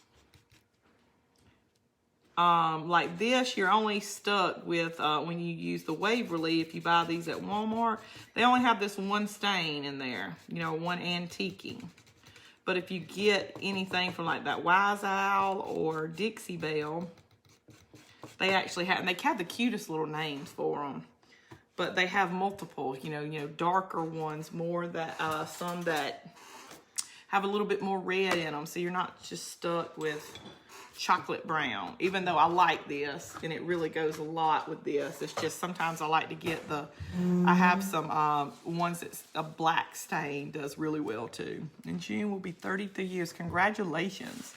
Like this, you're only stuck with when you use the Waverly. If you buy these at Walmart, they only have this one stain in there, you know, one antiquing. But if you get anything from like that Wise Owl or Dixie Belle, they actually have, and they have the cutest little names for them. But they have multiple, you know, darker ones, more that some that have a little bit more red in them, so you're not just stuck with chocolate brown. Even though I like this, and it really goes a lot with this. It's just sometimes I like to get I have some ones that's a black stain does really well too. And June will be 33 years. Congratulations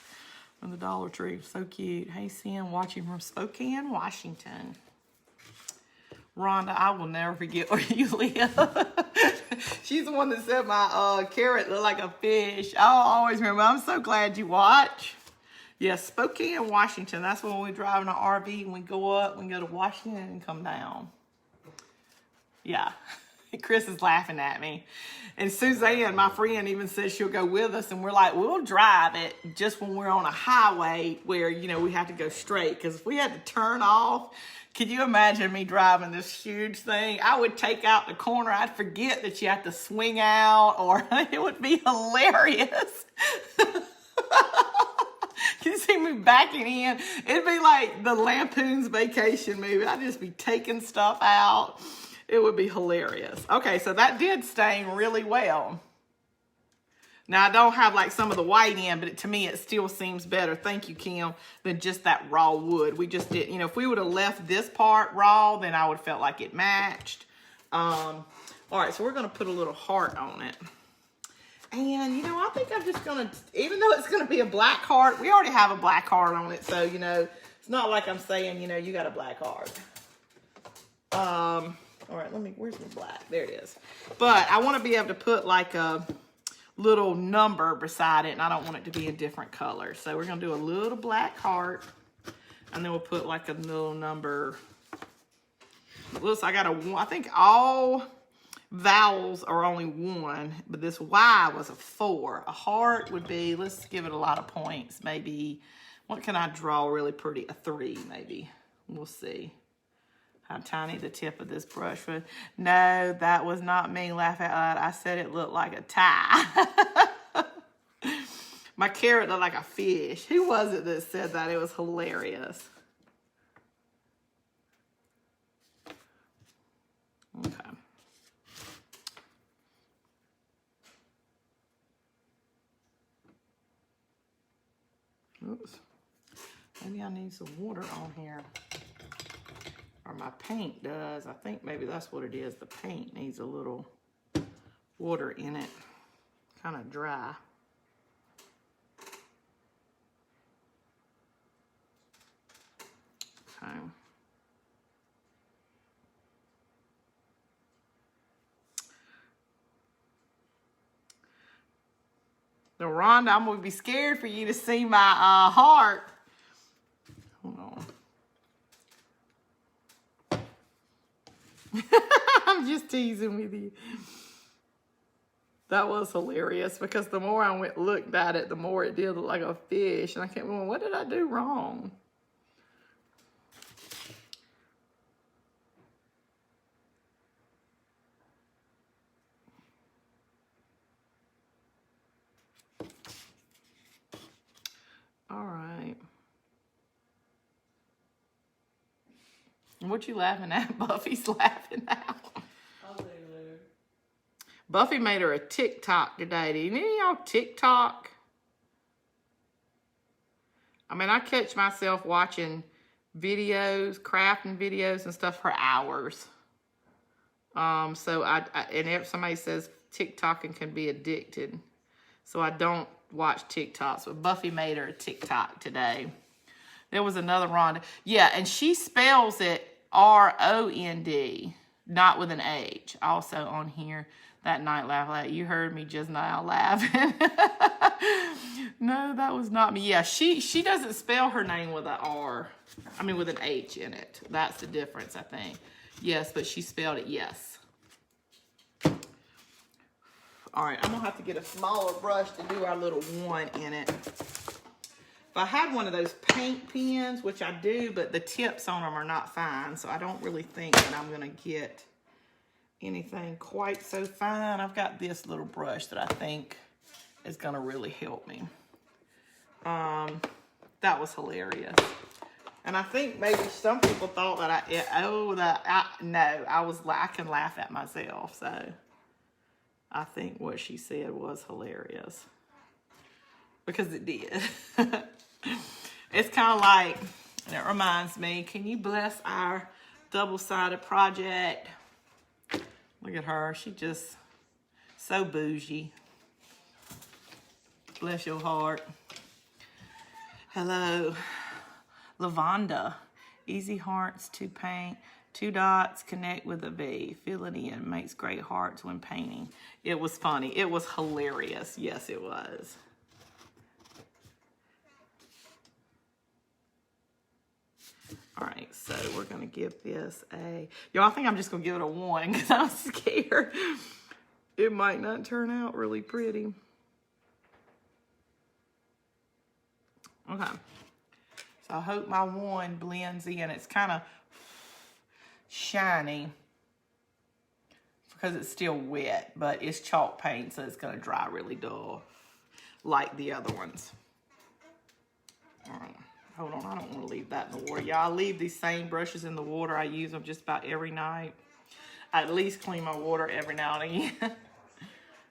from the Dollar Tree. So cute. Hey, Sam, watching from Spokane, Washington. Rhonda, I will never forget where you live. She's the one that said my carrot looked like a fish. I'll always remember. I'm so glad you watch. Yes, Spokane, Washington. That's when we drive in an RV and we go up, we go to Washington and come down. Yeah. Chris is laughing at me. And Suzanne, my friend, even says she'll go with us. And we're like, we'll drive it just when we're on a highway where, you know, we have to go straight. Because if we had to turn off, could you imagine me driving this huge thing? I would take out the corner. I'd forget that you have to swing out, or it would be hilarious. You see me backing in. It'd be like the Lampoon's Vacation movie. I'd just be taking stuff out. It would be hilarious. Okay, so that did stain really well. Now, I don't have like some of the white in, but to me, it still seems better, thank you, Kim, than just that raw wood. We just did, you know, if we would have left this part raw, then I would have felt like it matched. All right, so we're going to put a little heart on it. And, you know, I think I'm just going to, even though it's going to be a black heart, we already have a black heart on it. So, you know, it's not like I'm saying, you know, you got a black heart. All right, where's my black? There it is. But I want to be able to put like a little number beside it, and I don't want it to be a different color. So we're going to do a little black heart, and then we'll put like a little number. Listen, I think all vowels are only 1, but this Y was a 4. A heart would be, let's give it a lot of points. Maybe, what can I draw really pretty? A 3, maybe. We'll see how tiny the tip of this brush was. No, that was not me laughing out loud. I said it looked like a tie. My carrot looked like a fish. Who was it that said that? It was hilarious. Okay. Oops. Maybe I need some water on here. Or my paint does. I think maybe that's what it is. The paint needs a little water in it. Kind of dry. Okay. So Rhonda, I'm going to be scared for you to see my heart. Hold on. I'm just teasing with you. That was hilarious because the more I looked at it, the more it did look like a fish. And I kept going, what did I do wrong? All right. What you laughing at? Buffy's laughing now. I'll see you later. Buffy made her a TikTok today. Do any of y'all TikTok? I mean, I catch myself watching videos, crafting videos and stuff for hours. So and if somebody says TikToking can be addicted, so I don't watch TikToks. But Buffy made her a TikTok today. There was another Rhonda. Yeah, and she spells it R-O-N-D, not with an H. Also on here, that night laugh. You heard me just now laughing. No, that was not me. Yeah, she doesn't spell her name with an R. I mean, with an H in it. That's the difference, I think. Yes, but she spelled it yes. All right, I'm going to have to get a smaller brush to do our little one in it. If I had one of those paint pens, which I do, but the tips on them are not fine, so I don't really think that I'm going to get anything quite so fine. I've got this little brush that I think is going to really help me. That was hilarious. And I think maybe some people thought that I can laugh at myself, so I think what she said was hilarious. Because it did. It's kind of like, and it reminds me, can you bless our double-sided project? Look at her. She just so bougie. Bless your heart. Hello. Lavanda. Easy hearts to paint. 2 dots connect with a V. Fill it in. Makes great hearts when painting. It was funny. It was hilarious. Yes, it was. All right, so we're going to give this a... Y'all, I think I'm just going to give it a 1 because I'm scared. It might not turn out really pretty. Okay. So I hope my 1 blends in. It's kind of shiny because it's still wet, but it's chalk paint, so it's going to dry really dull like the other ones. All right. Hold on, I don't want to leave that in the water. Y'all, I leave these same brushes in the water. I use them just about every night. I at least clean my water every now and again.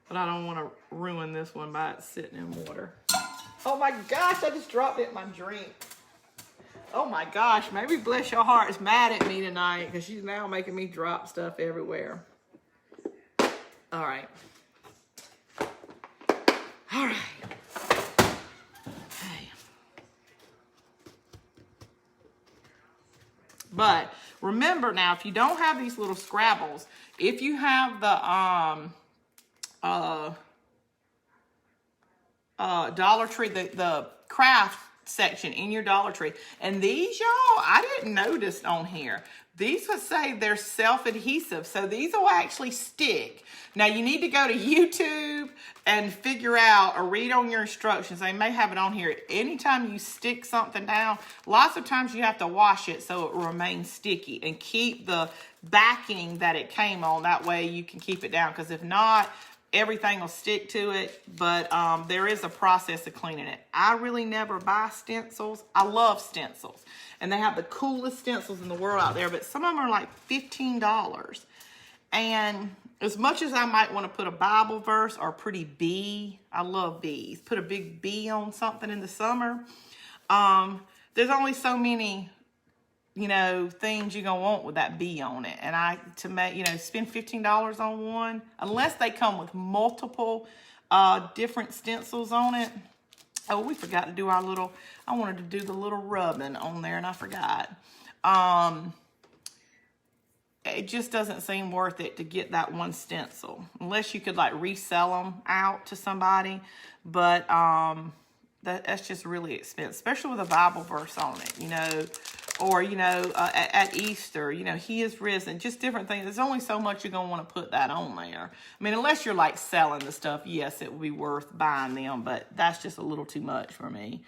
But I don't want to ruin this one by it sitting in water. Oh my gosh, I just dropped it in my drink. Oh my gosh, maybe Bless Your Heart is mad at me tonight because she's now making me drop stuff everywhere. All right. All right. But remember now, if you don't have these little Scrabbles, if you have the Dollar Tree, the craft section in your Dollar Tree, and these, y'all, I didn't notice on here. These would say they're self-adhesive, so these will actually stick. Now, you need to go to YouTube and figure out or read on your instructions. They may have it on here. Anytime you stick something down, lots of times you have to wash it so it remains sticky and keep the backing that it came on. That way you can keep it down, because if not, everything will stick to it. But there is a process of cleaning it. I really never buy stencils. I love stencils. And they have the coolest stencils in the world out there, but some of them are like $15. And as much as I might want to put a Bible verse or a pretty bee, I love bees. Put a big bee on something in the summer. There's only so many, things you're going to want with that bee on it. And spend $15 on one, unless they come with multiple different stencils on it. Oh, we forgot to do I wanted to do the little rubbing on there and I forgot. It just doesn't seem worth it to get that one stencil, unless you could resell them out to somebody. But that's just really expensive, especially with a Bible verse on it, or, you know, at Easter, you know, he is risen, just different things. There's only so much you're going to want to put that on there. I mean, unless you're like selling the stuff, yes, it would be worth buying them, but that's just a little too much for me.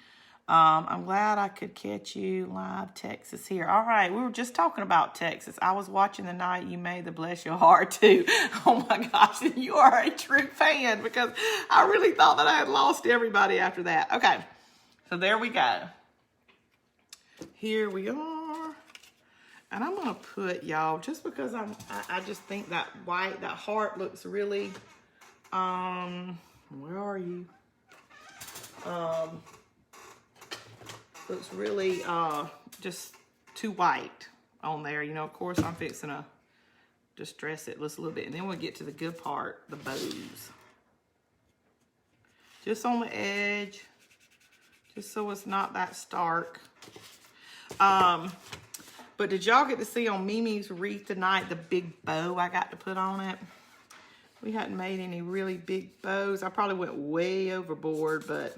I'm glad I could catch you live, Texas here. All right, we were just talking about Texas. I was watching the night you made the Bless Your Heart too. Oh my gosh, you are a true fan, because I really thought that I had lost everybody after that. Okay, so there we go. Here we are, and I'm gonna put, y'all, just because I just think that white, that heart looks really, where are you? Looks really just too white on there. You know, of course, I'm fixing to just dress it just a little bit, and then we'll get to the good part, the bows. Just on the edge, just so it's not that stark. But did y'all get to see on Mimi's wreath tonight the big bow I got to put on it? We hadn't made any really big bows. I probably went way overboard, but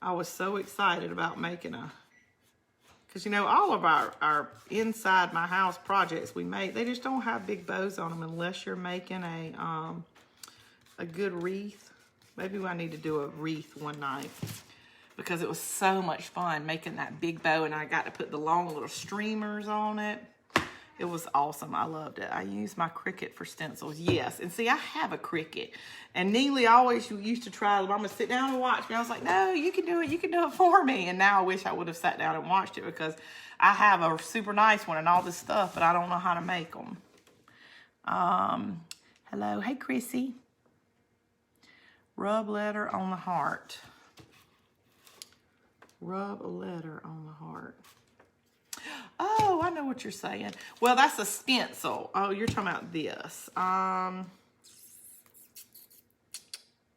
I was so excited about making because, you know, all of our inside my house projects we make, they just don't have big bows on them unless you're making a good wreath. Maybe I need to do a wreath one night, because it was so much fun making that big bow, and I got to put the long little streamers on it. It was awesome. I loved it. I used my Cricut for stencils. Yes. And see, I have a Cricut. And Neely always used to try, Mama, sit down and watch me. I was like, no, you can do it. You can do it for me. And now I wish I would have sat down and watched it, because I have a super nice one and all this stuff, but I don't know how to make them. Hello. Hey, Chrissy. Rub letter on the heart. Rub a letter on the heart. Oh, I know what you're saying. Well, that's a stencil. Oh, you're talking about this. Well,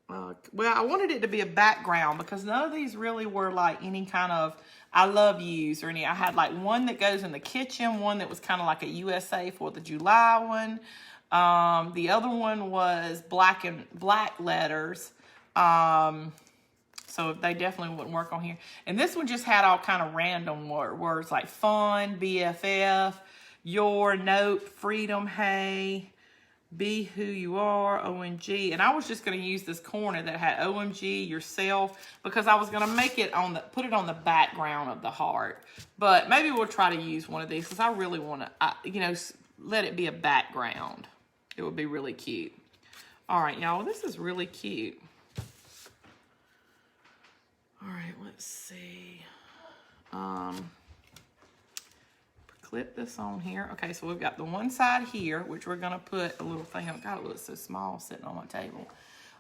I wanted it to be a background, because none of these really were like any kind of I love yous or any. I had like one that goes in the kitchen, one that was kind of like a USA 4th of July one. The other one was black letters. So they definitely wouldn't work on here. And this one just had all kind of random words like fun, BFF, your, note, freedom, hey, be who you are, OMG. And I was just going to use this corner that had OMG, yourself, because I was going to make it put it on the background of the heart. But maybe we'll try to use one of these, because I really want to, you know, let it be a background. It would be really cute. All right, y'all, this is really cute. All right, let's see. Clip this on here. Okay, so we've got the one side here, which we're gonna put a little thing on. God, it looks so small sitting on my table.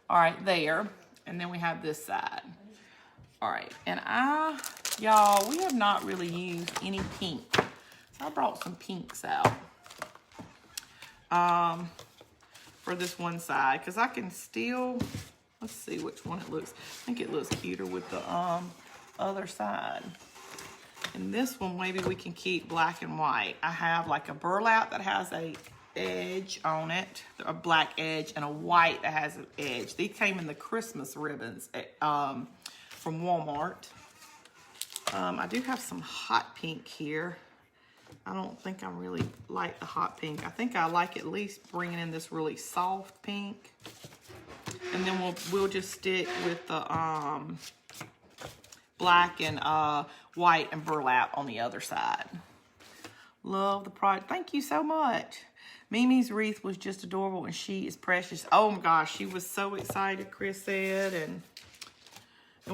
All right, there. And then we have this side. All right, and y'all, we have not really used any pink. So I brought some pinks out for this one side, because I can still, let's see which one it looks. I think it looks cuter with the other side. And this one, maybe we can keep black and white. I have like a burlap that has a edge on it, a black edge, and a white that has an edge. These came in the Christmas ribbons from Walmart. I do have some hot pink here. I don't think I really like the hot pink. I think I like at least bringing in this really soft pink. And then we'll just stick with the black and white and burlap on the other side. Love the project. Thank you so much. Mimi's wreath was just adorable, and she is precious. Oh my gosh, she was so excited, Chris said. And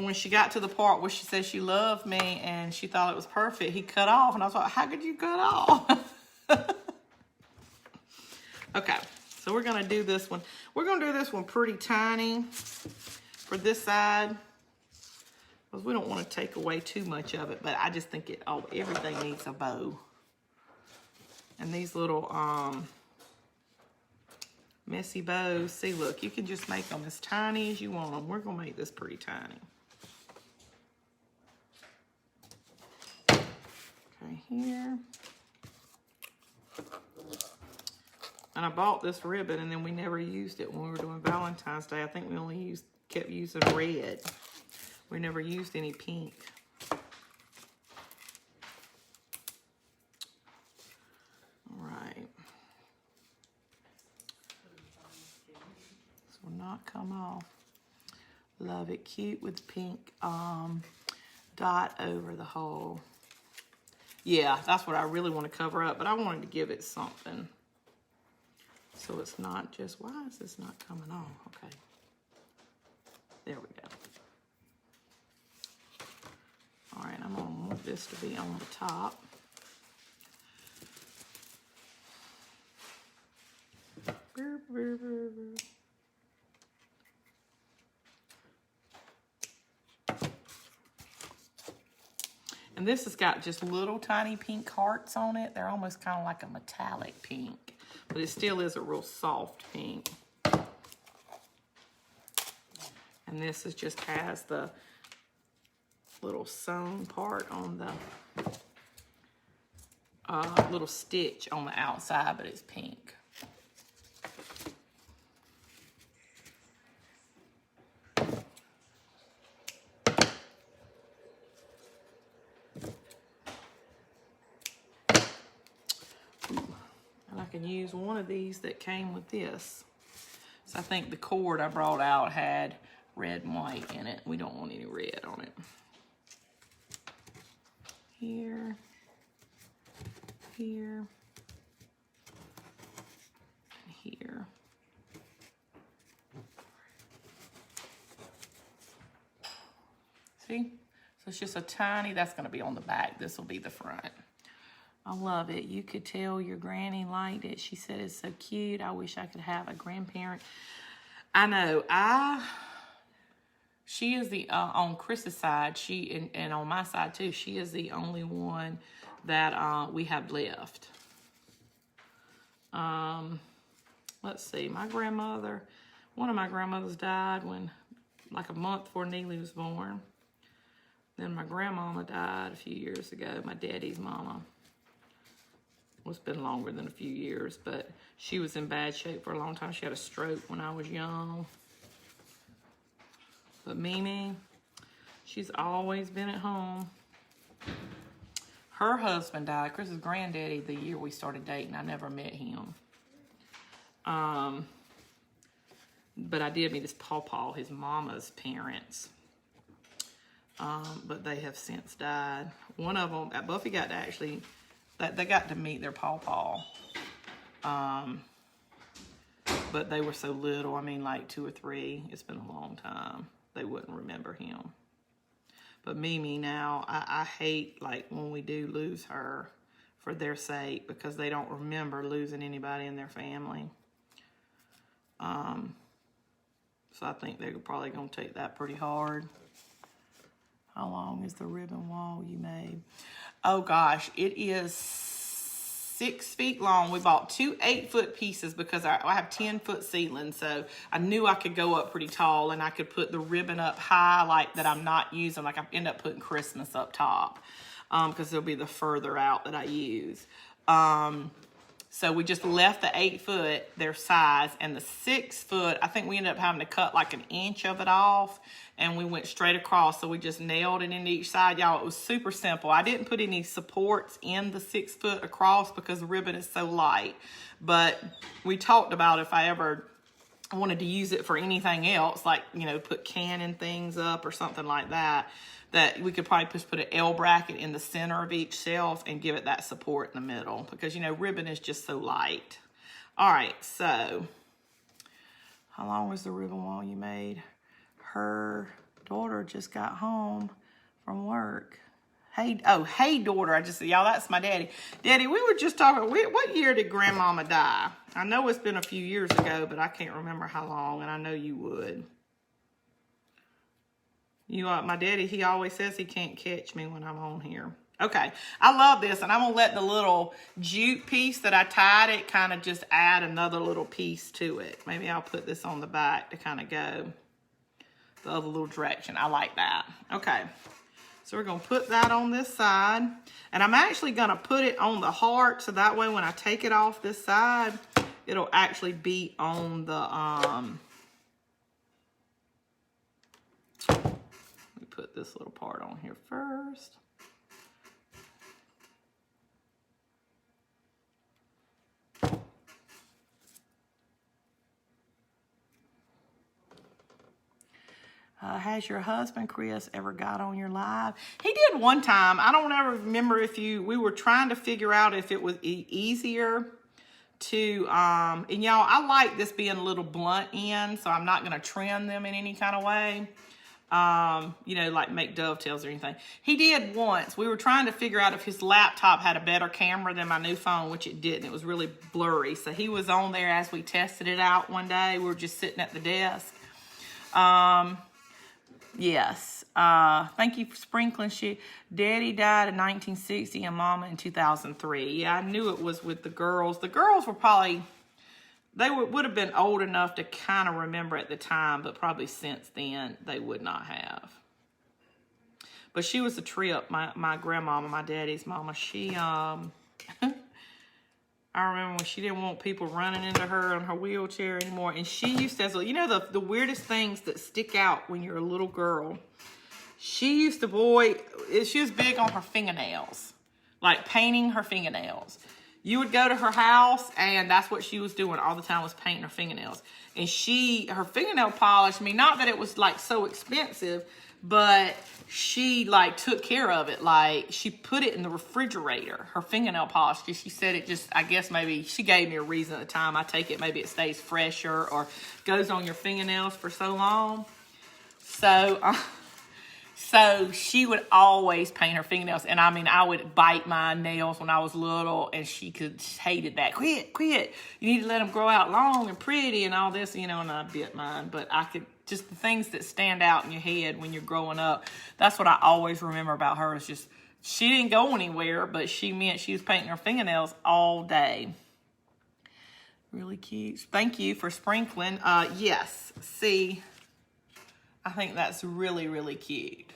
when she got to the part where she said she loved me and she thought it was perfect, he cut off. And I was like, how could you cut off? Okay, so we're going to do this one. We're going to do this one pretty tiny for this side, because we don't want to take away too much of it. But I just think everything needs a bow. And these little messy bows, see, look, you can just make them as tiny as you want them. We're going to make this pretty tiny. Okay, here. And I bought this ribbon, and then we never used it when we were doing Valentine's Day. I think we only kept using red. We never used any pink. not come off. Love it. Cute with pink dot over the hole. Yeah, that's what I really want to cover up, but I wanted to give it something. So it's not just, why is this not coming off? Okay. There we go. All right, I'm gonna want this to be on the top. And this has got just little tiny pink hearts on it. They're almost kind of like a metallic pink, but it still is a real soft pink. And this is just has the little sewn part on the little stitch on the outside, but it's pink. And I can use one of these that came with this. So I think the cord I brought out had red and white in it. We don't want any red on it. Here, here, and here. See? So it's just a tiny, that's gonna be on the back. This will be the front. I love it. You could tell your granny liked it. She said it's so cute. I wish I could have a grandparent. I know, she is the, on Chris's side, and on my side too, she is the only one that we have left. Let's see, my grandmother, one of my grandmothers died when, like a month before Neely was born. Then my grandmama died a few years ago, my daddy's mama. Well, it's been longer than a few years, but she was in bad shape for a long time. She had a stroke when I was young. But Mimi, she's always been at home. Her husband died, Chris's granddaddy, the year we started dating. I never met him. But I did meet his pawpaw, his mama's parents. But they have since died. One of them, Buffy got to actually, they got to meet their pawpaw. But they were so little, I mean like 2 or 3. It's been a long time. They wouldn't remember him. But Mimi now, I hate like when we do lose her for their sake because they don't remember losing anybody in their family. So I think they're probably going to take that pretty hard. How long is the ribbon wall you made? Oh gosh, it is 6 feet long. We bought 2 8-foot pieces because I have 10-foot ceilings, so I knew I could go up pretty tall and I could put the ribbon up high like that I'm not using. Like I end up putting Christmas up top because it'll be the further out that I use. So we just left the 8-foot their size, and the 6-foot, I think we ended up having to cut like 1 inch of it off, and we went straight across. So we just nailed it into each side. Y'all, it was super simple. I didn't put any supports in the 6-foot across because the ribbon is so light. But we talked about if I ever wanted to use it for anything else, like, you know, put cannon things up or something like that, that we could probably just put an L bracket in the center of each shelf and give it that support in the middle because, you know, ribbon is just so light. All right, so how long was the ribbon wall you made? Her daughter just got home from work. Hey, oh, hey, daughter. Y'all, that's my daddy. Daddy, we were just talking, what year did Grandmama die? I know it's been a few years ago, but I can't remember how long, and I know you would. My daddy, he always says he can't catch me when I'm on here. Okay, I love this, and I'm going to let the little jute piece that I tied it kind of just add another little piece to it. Maybe I'll put this on the back to kind of go the other little direction. I like that. Okay, so we're going to put that on this side, and I'm actually going to put it on the heart, so that way when I take it off this side, it'll actually be on the, put this little part on here first. Has your husband, Chris, ever got on your live? He did one time. I don't ever remember if we were trying to figure out if it was easier to, and y'all, I like this being a little blunt end, so I'm not going to trim them in any kind of way. You know, like make dovetails or anything. He did once. We were trying to figure out if his laptop had a better camera than my new phone, which it didn't. It was really blurry. So he was on there as we tested it out one day. We were just sitting at the desk. Yes. Thank you for sprinkling shit. Daddy died in 1960 and Mama in 2003. Yeah, I knew it was with the girls. The girls were probably... They would have been old enough to kind of remember at the time, but probably since then they would not have. But she was a trip. My grandmama, my daddy's mama, she, I remember when she didn't want people running into her on her wheelchair anymore. And she used to, you know, the weirdest things that stick out when you're a little girl. She used to, she was big on her fingernails, like painting her fingernails. You would go to her house, and that's what she was doing all the time, was painting her fingernails. And her fingernail polish, I mean, not that it was, like, so expensive, but she, like, took care of it. Like, she put it in the refrigerator, her fingernail polish, because she said it just, I guess maybe, she gave me a reason at the time. I take it, maybe it stays fresher or goes on your fingernails for so long. So she would always paint her fingernails. And I mean, I would bite my nails when I was little, and she hated that. Quit. You need to let them grow out long and pretty and all this, you know, and I bit mine. But I could, just the things that stand out in your head when you're growing up, that's what I always remember about her. Is just, she didn't go anywhere, but she meant she was painting her fingernails all day. Really cute. Thank you for sprinkling. Yes, see, I think that's really, really cute.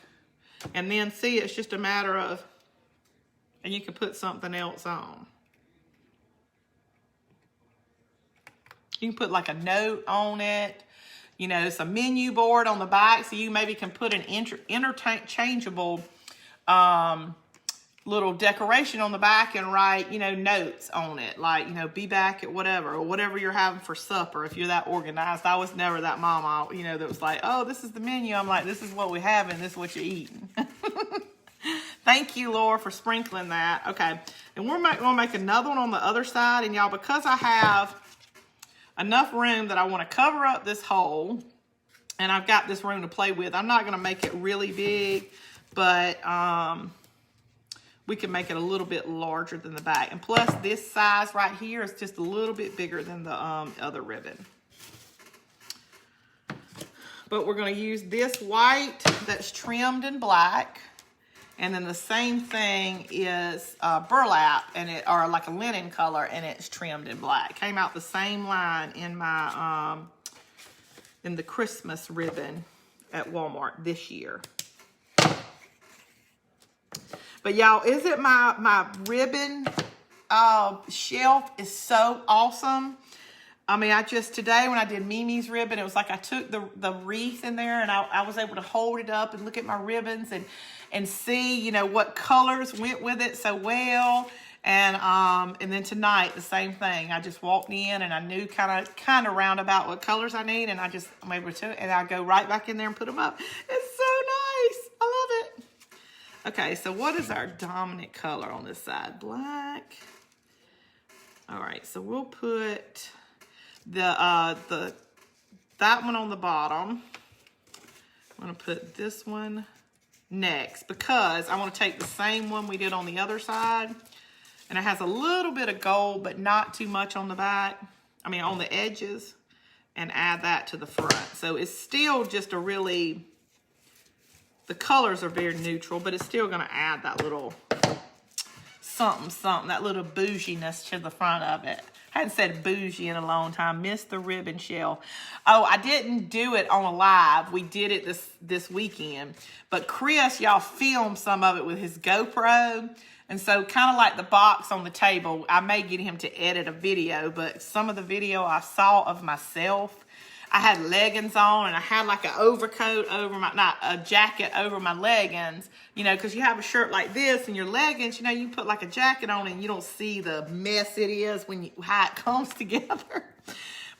And then, see, it's just a matter of, and you can put something else on. You can put like a note on it. You know, it's a menu board on the back, so you maybe can put an interchangeable little decoration on the back and write, you know, notes on it. Like, you know, be back at whatever, or whatever you're having for supper, if you're that organized. I was never that mama, you know, that was like, oh, this is the menu. I'm like, this is what we're having. This is what you're eating. Thank you, Laura, for sprinkling that. Okay. And we're going to make another one on the other side. And y'all, because I have enough room that I want to cover up this hole, and I've got this room to play with, I'm not going to make it really big, but, we can make it a little bit larger than the back. And plus, this size right here is just a little bit bigger than the other ribbon. But we're going to use this white that's trimmed in black. And then the same thing is burlap, or like a linen color, and it's trimmed in black. Came out the same line in my in the Christmas ribbon at Walmart this year. But y'all, isn't my ribbon shelf is so awesome? I mean, today when I did Mimi's ribbon, it was like I took the wreath in there, and I was able to hold it up and look at my ribbons and see, you know, what colors went with it so well. And then tonight, the same thing. I just walked in, and I knew kind of roundabout what colors I need, and I'm able to, and I go right back in there and put them up. It's so nice. I love it. Okay, so what is our dominant color on this side? Black. All right, so we'll put that one on the bottom. I'm gonna put this one next because I want to take the same one we did on the other side, and it has a little bit of gold, but not too much on the back. I mean, on the edges, and add that to the front. So it's still just a really. The colors are very neutral, but it's still going to add that little something, that little bouginess to the front of it. I hadn't said bougie in a long time. Missed the ribbon shell. Oh, I didn't do it on a live. We did it this weekend. But Chris, y'all, filmed some of it with his GoPro. And so kind of like the box on the table, I may get him to edit a video, but some of the video I saw of myself, I had leggings on, and I had like an overcoat over not a jacket over my leggings, you know, because you have a shirt like this and your leggings, you know, you put like a jacket on and you don't see the mess it is how it comes together.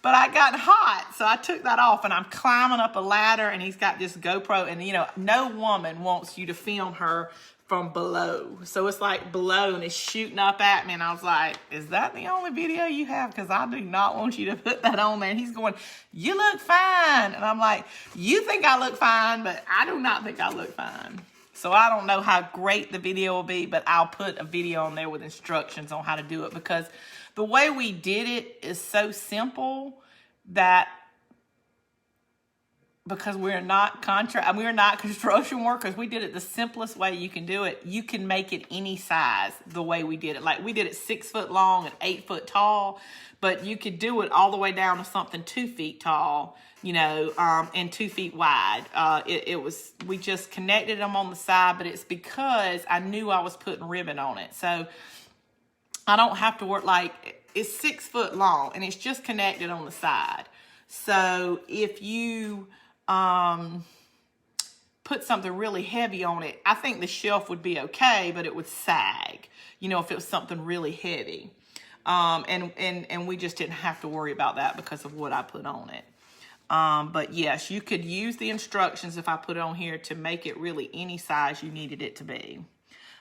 But I got hot, so I took that off, and I'm climbing up a ladder, and he's got this GoPro, and you know, no woman wants you to film her from below. So it's like below, and it's shooting up at me, and I was like, is that the only video you have? Because I do not want you to put that on there. And he's going, you look fine. And I'm like, you think I look fine, but I do not think I look fine. So I don't know how great the video will be, but I'll put a video on there with instructions on how to do it, because the way we did it is so simple that, because we're not construction workers, we did it the simplest way you can do it. You can make it any size the way we did it. Like, we did it 6 foot long and 8 foot tall, but you could do it all the way down to something 2 feet tall, you know, and 2 feet wide. We just connected them on the side, but it's because I knew I was putting ribbon on it. So I don't have to work, like, it's 6 foot long and it's just connected on the side. So if you put something really heavy on it, I think the shelf would be okay, but it would sag, you know, if it was something really heavy. And we just didn't have to worry about that because of what I put on it. But yes, you could use the instructions if I put it on here to make it really any size you needed it to be.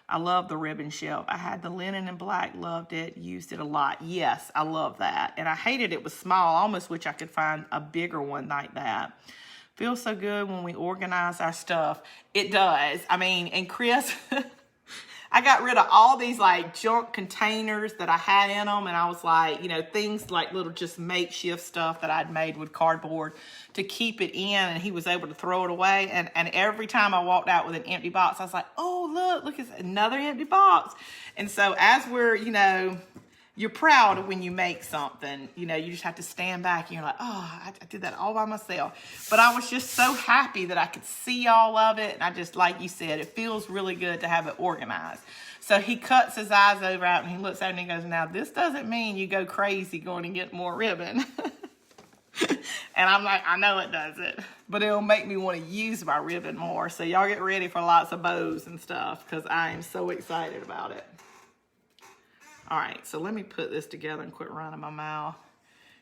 I love the ribbon shelf. I had the linen and black, loved it, used it a lot. Yes, I love that. And I hated it was small. I almost wish I could find a bigger one like that. Feels so good when we organize our stuff. It does. I mean, and Chris, I got rid of all these like junk containers that I had in them. And I was like, you know, things like little just makeshift stuff that I'd made with cardboard to keep it in. And he was able to throw it away. And every time I walked out with an empty box, I was like, oh, look, it's another empty box. And so as we're, you know, you're proud when you make something, you know, you just have to stand back and you're like, oh, I did that all by myself. But I was just so happy that I could see all of it. And I just, like you said, it feels really good to have it organized. So he cuts his eyes over out and he looks at me and he goes, now this doesn't mean you go crazy going and get more ribbon. And I'm like, I know it doesn't, but it'll make me want to use my ribbon more. So y'all get ready for lots of bows and stuff, because I am so excited about it. All right, so let me put this together and quit running my mouth.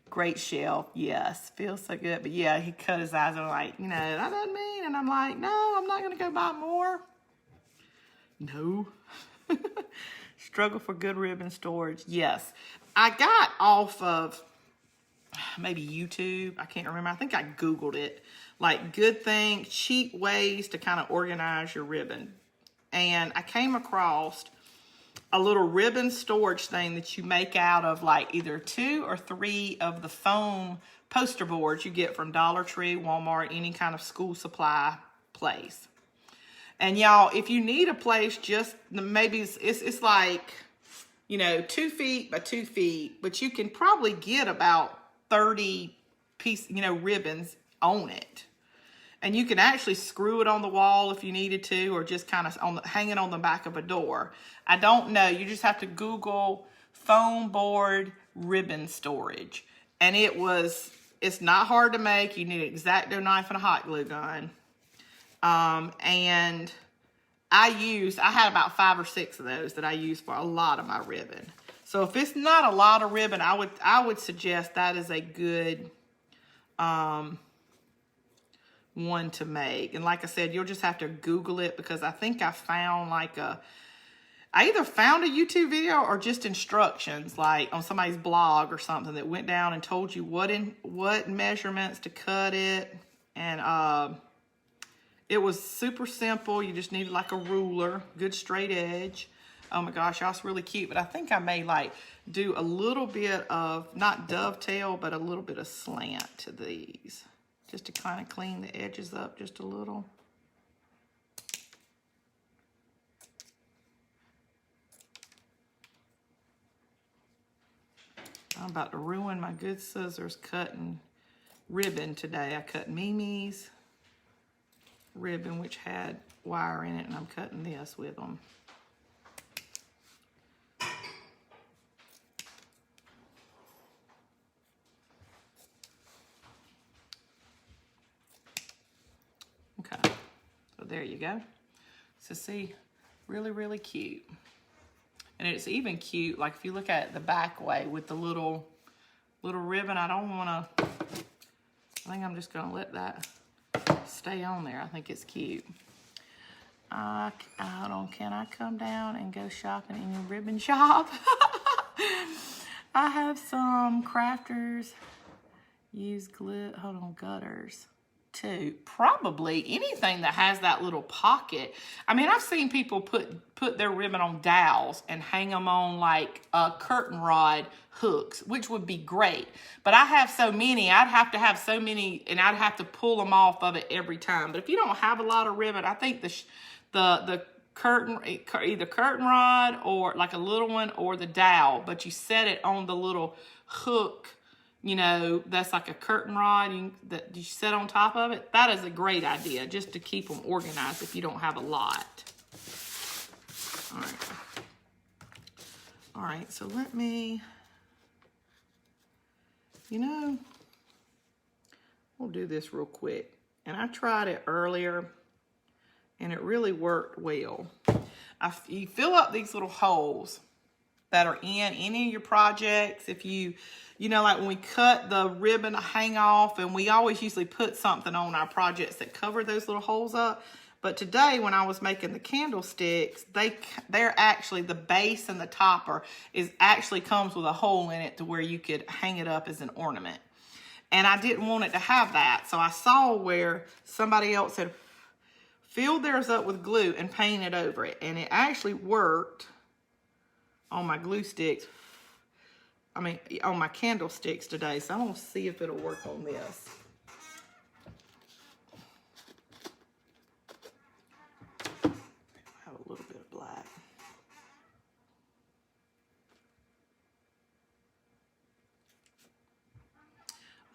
Great shelf, yes, feels so good. But yeah, he cut his eyes and I'm like, you know, that doesn't mean. And I'm like, no, I'm not gonna go buy more. No. Struggle for good ribbon storage, yes. I got off of maybe YouTube, I can't remember. I think I Googled it. Like good things, cheap ways to kind of organize your ribbon. And I came across a little ribbon storage thing that you make out of like either 2 or 3 of the foam poster boards you get from Dollar Tree, Walmart, any kind of school supply place. And y'all, if you need a place, just maybe it's like, you know, 2 feet by 2 feet, but you can probably get about 30 piece, you know, ribbons on it. And you can actually screw it on the wall if you needed to, or just kind of hang it on the back of a door. I don't know. You just have to Google foam board ribbon storage. And it's not hard to make. You need an X-Acto knife and a hot glue gun. And I had about 5 or 6 of those that I use for a lot of my ribbon. So if it's not a lot of ribbon, I would suggest that is a good one to make. And like I said, you'll just have to Google it, because I think I found I either found a YouTube video or just instructions like on somebody's blog or something that went down and told you what measurements to cut it. And it was super simple. You just needed like a ruler, good straight edge. Oh my gosh, that's really cute. But I think I may like do a little bit of, not dovetail, but a little bit of slant to these, just to kind of clean the edges up just a little. I'm about to ruin my good scissors cutting ribbon today. I cut Mimi's ribbon, which had wire in it, and I'm cutting this with them. Okay, so there you go. So see, really, really cute. And it's even cute, like if you look at it the back way with the little little ribbon. I don't want to, I think I'm just going to let that stay on there. I think it's cute. Hold on, can I come down and go shopping in your ribbon shop? I have some crafters. Use hold on, gutters too. Probably anything that has that little pocket. I mean, I've seen people put their ribbon on dowels and hang them on like curtain rod hooks, which would be great. But I have so many, I'd have to have so many, and I'd have to pull them off of it every time. But if you don't have a lot of ribbon, I think the curtain, either curtain rod or like a little one, or the dowel, but you set it on the little hook, you know, that's like a curtain rod that you set on top of it. That is a great idea, just to keep them organized if you don't have a lot. All right, so let me, you know, we'll do this real quick. And I tried it earlier, and it really worked well. You fill up these little holes that are in any of your projects. If you know, like when we cut the ribbon hang off, and we always usually put something on our projects that cover those little holes up. But today, when I was making the candlesticks, they're actually, the base and the topper actually comes with a hole in it to where you could hang it up as an ornament. And I didn't want it to have that. So I saw where somebody else had filled theirs up with glue and painted over it. And it actually worked on my glue sticks. I mean, on my candlesticks today. So I'm going to see if it'll work on this. I have a little bit of black.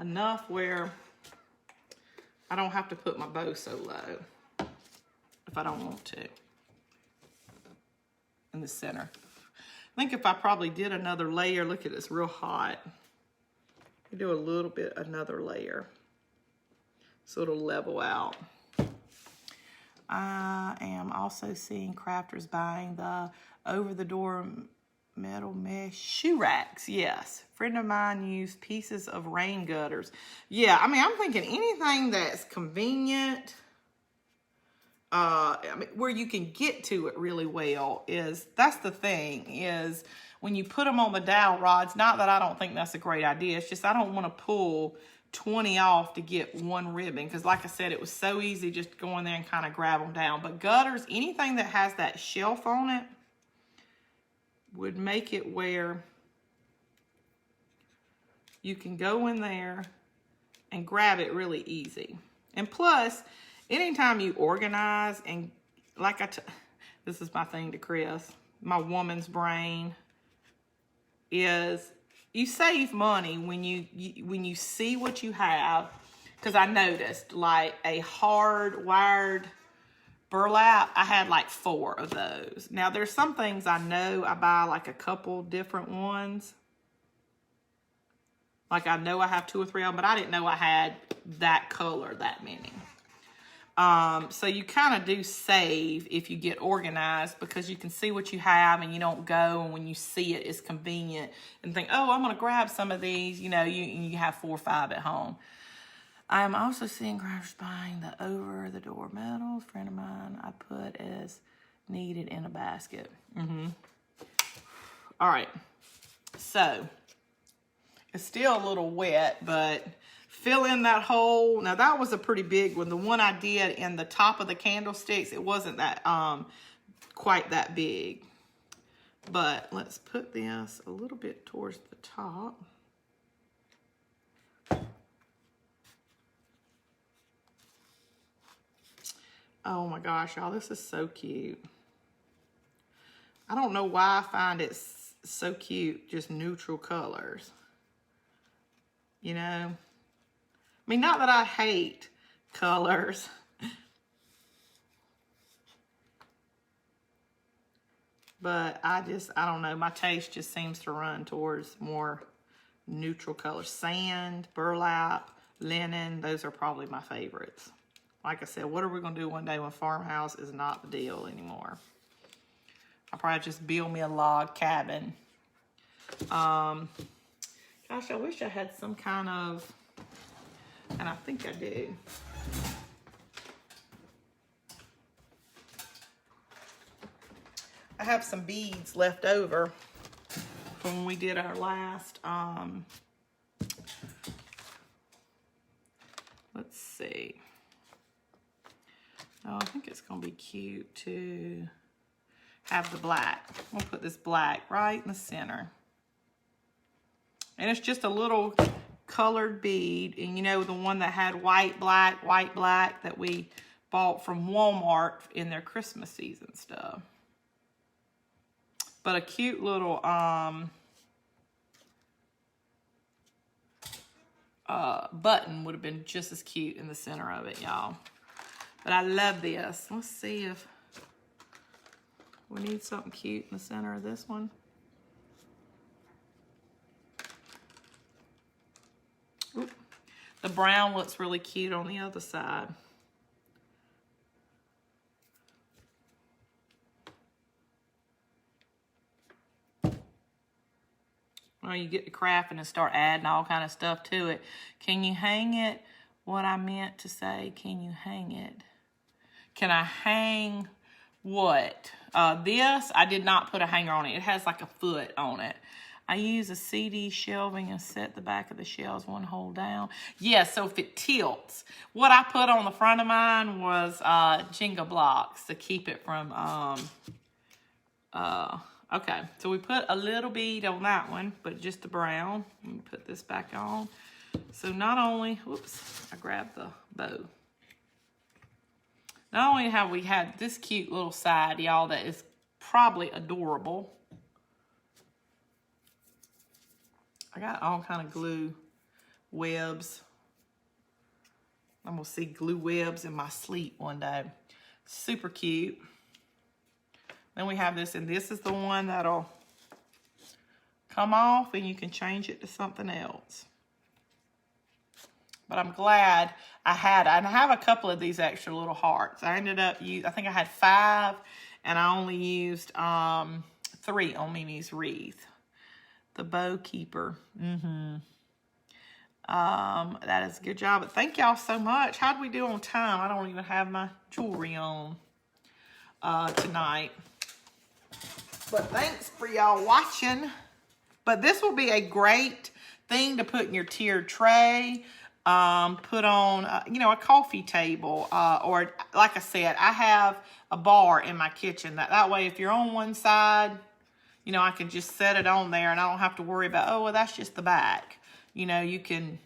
Enough where I don't have to put my bow so low if I don't want to. In the center. I think if I probably did another layer, look at it's real hot. You do a little bit, another layer, so it'll level out. I am also seeing crafters buying the over-the-door metal mesh shoe racks. Yes, a friend of mine used pieces of rain gutters. Yeah, I mean, I'm thinking anything that's convenient, I mean, where you can get to it really well that's the thing, is when you put them on the dowel rods. Not that I don't think that's a great idea. It's just I don't want to pull 20 off to get one ribbon, because like I said, it was so easy just to go in there and kind of grab them down. But gutters, anything that has that shelf on it, would make it where you can go in there and grab it really easy. And plus, anytime you organize, and like this is my thing to Chris, my woman's brain, is you save money when you see what you have. Because I noticed, like a hard wired burlap, I had like 4 of those. Now there's some things I know I buy like a couple different ones. Like I know I have 2 or 3 of them, but I didn't know I had that color, that many. So you kind of do save if you get organized, because you can see what you have and you don't go, and when you see it, it's convenient and think, oh, I'm going to grab some of these. You know, you have 4 or 5 at home. I'm also seeing crafters buying the over-the-door metal. A friend of mine, I put as needed in a basket. All right. So it's still a little wet, but fill in that hole. Now that was a pretty big one. The one I did in the top of the candlesticks, it wasn't that quite that big. But let's put this a little bit towards the top. Oh my gosh, y'all, this is so cute. I don't know why I find it so cute, just neutral colors. You know? I mean, not that I hate colors. But I don't know, my taste just seems to run towards more neutral colors. Sand, burlap, linen, those are probably my favorites. Like I said, what are we going to do one day when farmhouse is not the deal anymore? I'll probably just build me a log cabin. Got Gosh, I wish I had some kind of, and I think I do. I have some beads left over from when we did our last, let's see. Oh, I think it's going to be cute to have the black. We'll put this black right in the center. And it's just a little colored bead. And you know, the one that had white, black that we bought from Walmart in their Christmas season stuff. But a cute little button would have been just as cute in the center of it, y'all. But I love this. Let's see if we need something cute in the center of this one. Oop. The brown looks really cute on the other side. Well, you get to crafting and start adding all kind of stuff to it. Can you hang it? What I meant to say, can you hang it? Can I hang what? This, I did not put a hanger on it. It has like a foot on it. I use a CD shelving and set the back of the shelves one hole down. Yeah, so if it tilts. What I put on the front of mine was Jenga blocks to keep it from, okay, so we put a little bead on that one, but just the brown. Let me put this back on. So not only, whoops, I grabbed the bow. Not only have we had this cute little side, y'all, that is probably adorable. I got all kind of glue webs. I'm gonna see glue webs in my sleep one day. Super cute. Then we have this, and this is the one that'll come off and you can change it to something else. But I'm glad I had, and I have a couple of these extra little hearts. I ended up, I think I had 5, and I only used 3 on Mimi's wreath. The bow keeper. That is a good job. But thank y'all so much. How'd we do on time? I don't even have my jewelry on tonight. But thanks for y'all watching. But this will be a great thing to put in your tiered tray. Put on, you know, a coffee table. Or like I said, I have a bar in my kitchen. That way, if you're on one side, you know, I can just set it on there and I don't have to worry about, oh, well, that's just the back. You know, you can,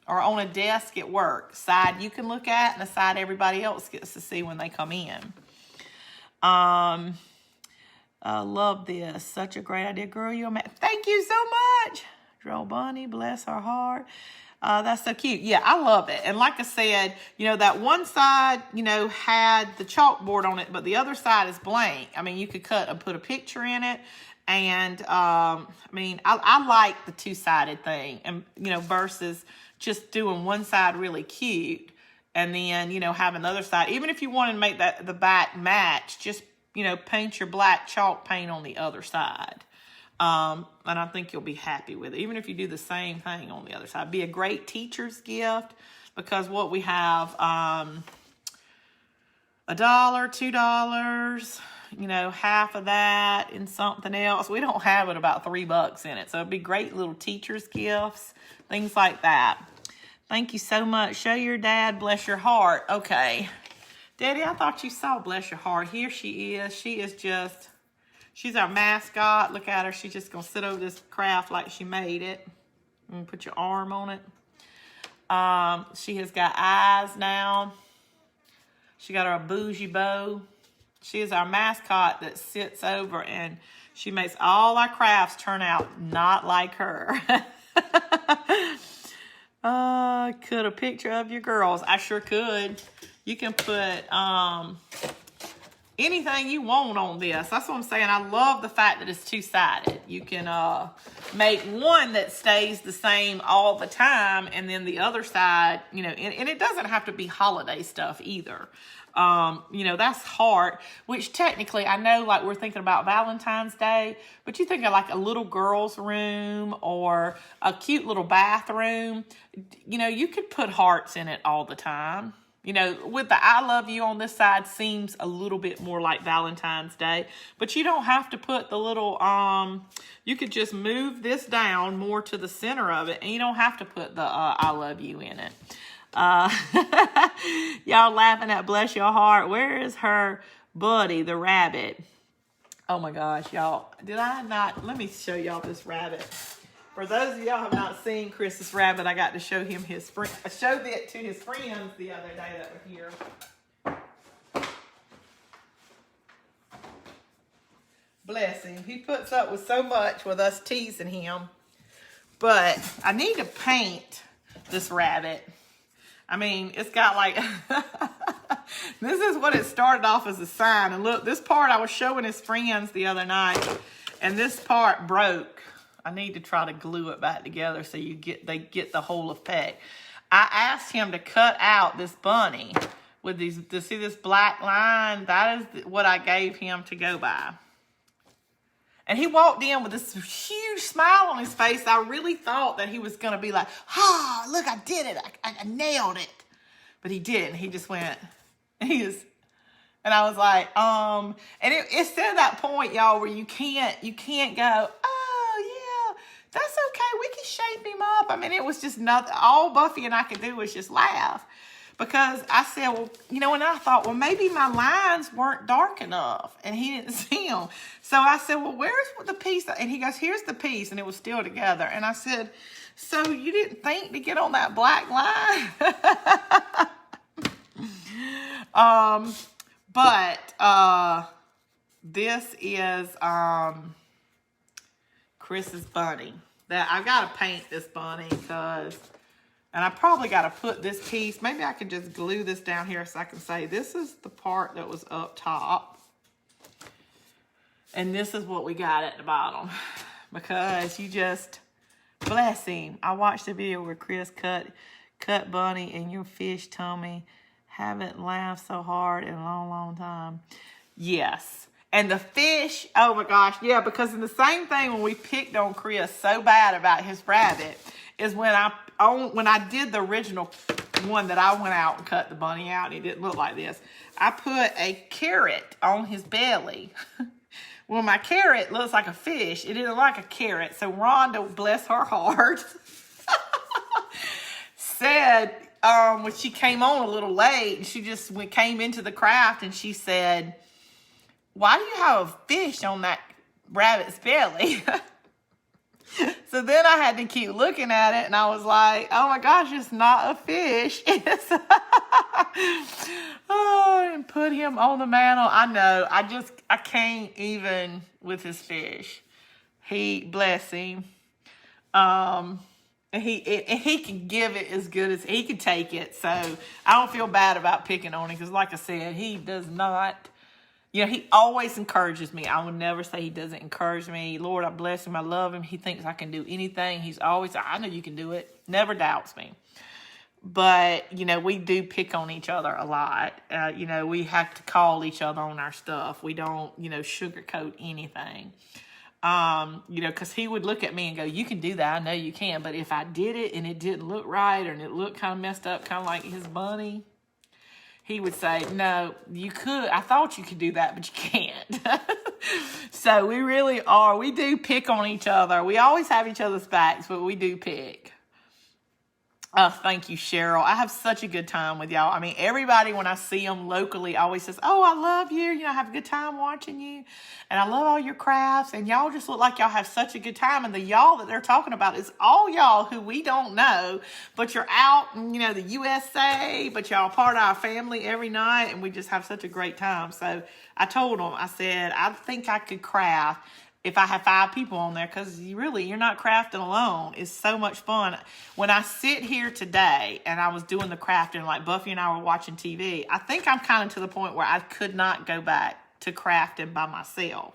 or on a desk at work. Side you can look at and the side everybody else gets to see when they come in. Love this. Such a great idea, girl. You're amazing. Thank you so much. Drill Bunny, bless her heart. That's so cute. Yeah, I love it. And like I said, you know, that one side, you know, had the chalkboard on it, but the other side is blank. I mean, you could cut and put a picture in it. And, I mean, I like the two-sided thing, and, you know, versus just doing one side really cute and then, you know, having the other side. Even if you want to make the back match, just, you know, paint your black chalk paint on the other side. And I think you'll be happy with it. Even if you do the same thing on the other side. Be a great teacher's gift, because what we have, $1, $2, you know, half of that in something else. We don't have it about $3 in it. So it'd be great little teacher's gifts, things like that. Thank you so much. Show your dad, bless your heart. Okay. Daddy, I thought you saw bless your heart. Here she is. She is just, she's our mascot. Look at her. She's just going to sit over this craft like she made it. And put your arm on it. She has got eyes now. She got her a bougie bow. She is our mascot that sits over, and she makes all our crafts turn out not like her. Could a picture of your girls? I sure could. You can put anything you want on this. That's what I'm saying. I love the fact that it's two-sided. You can make one that stays the same all the time, and then the other side, you know, and it doesn't have to be holiday stuff either. You know, that's hard, which technically I know, like, we're thinking about Valentine's Day, but you think of like a little girl's room or a cute little bathroom, you know, you could put hearts in it all the time. You know, with the I love you on this side seems a little bit more like Valentine's Day, but you don't have to put the little, you could just move this down more to the center of it, and you don't have to put the I love you in it. Y'all laughing at bless your heart. Where is her buddy, the rabbit? Oh my gosh, y'all. Did I not? Let me show y'all this rabbit. For those of y'all who have not seen Chris's rabbit, I got to show him his friend. I showed it to his friends the other day that were here. Bless him. He puts up with so much with us teasing him. But I need to paint this rabbit. I mean, it's got like, this is what it started off as a sign. And look, this part I was showing his friends the other night, and this part broke. I need to try to glue it back together so they get the whole effect. I asked him to cut out this bunny with these, to see this black line. That is what I gave him to go by. And he walked in with this huge smile on his face. I really thought that he was going to be like, ah, look, I did it. I nailed it. But he didn't. He just went, and I was like, and it's to that point, y'all, where you can't go, oh, yeah, that's okay. We can shape him up. I mean, it was just nothing. All Buffy and I could do was just laugh. Because I said, well, you know, and I thought, well, maybe my lines weren't dark enough and he didn't see them. So I said, well, where's the piece? And he goes, here's the piece. And it was still together. And I said, so you didn't think to get on that black line? This is Chris's bunny. That I've got to paint this bunny because... And I probably got to put this piece, maybe I could just glue this down here so I can say, this is the part that was up top. And this is what we got at the bottom. Because you just, bless him. I watched the video where Chris cut bunny in your fish tummy. Haven't laughed so hard in a long, long time. Yes. And the fish, oh my gosh, yeah, because in the same thing when we picked on Chris so bad about his rabbit, is when I did the original one that I went out and cut the bunny out, and it didn't look like this. I put a carrot on his belly. Well, my carrot looks like a fish. It didn't look like a carrot. So Rhonda, bless her heart, said, when she came on a little late, she just came into the craft and she said, why do you have a fish on that rabbit's belly? So then I had to keep looking at it, and I was like, oh my gosh, it's not a fish. Oh, and put him on the mantle. I know. I can't even with his fish. He, bless him. And he can give it as good as he can take it. So I don't feel bad about picking on him because, like I said, he does not. You know, he always encourages me. I would never say he doesn't encourage me. Lord, I bless him. I love him. He thinks I can do anything. He's always, I know you can do it. Never doubts me. But, you know, we do pick on each other a lot. You know, we have to call each other on our stuff. We don't, you know, sugarcoat anything. You know, because he would look at me and go, you can do that. I know you can. But if I did it and it didn't look right or it looked kind of messed up, kind of like his bunny, he would say, no, you could. I thought you could do that, but you can't. So we really are. We do pick on each other. We always have each other's backs, but we do pick. Thank you, Cheryl. I have such a good time with y'all. I mean, everybody, when I see them locally, always says, oh, I love you. You know, I have a good time watching you. And I love all your crafts. And y'all just look like y'all have such a good time. And the y'all that they're talking about is all y'all who we don't know. But you're out in, you know, the USA. But y'all part of our family every night. And we just have such a great time. So I told them, I said, I think I could craft if I have 5 people on there, because you're not crafting alone. It's so much fun. When I sit here today and I was doing the crafting, like Buffy and I were watching TV, I think I'm kind of to the point where I could not go back to crafting by myself.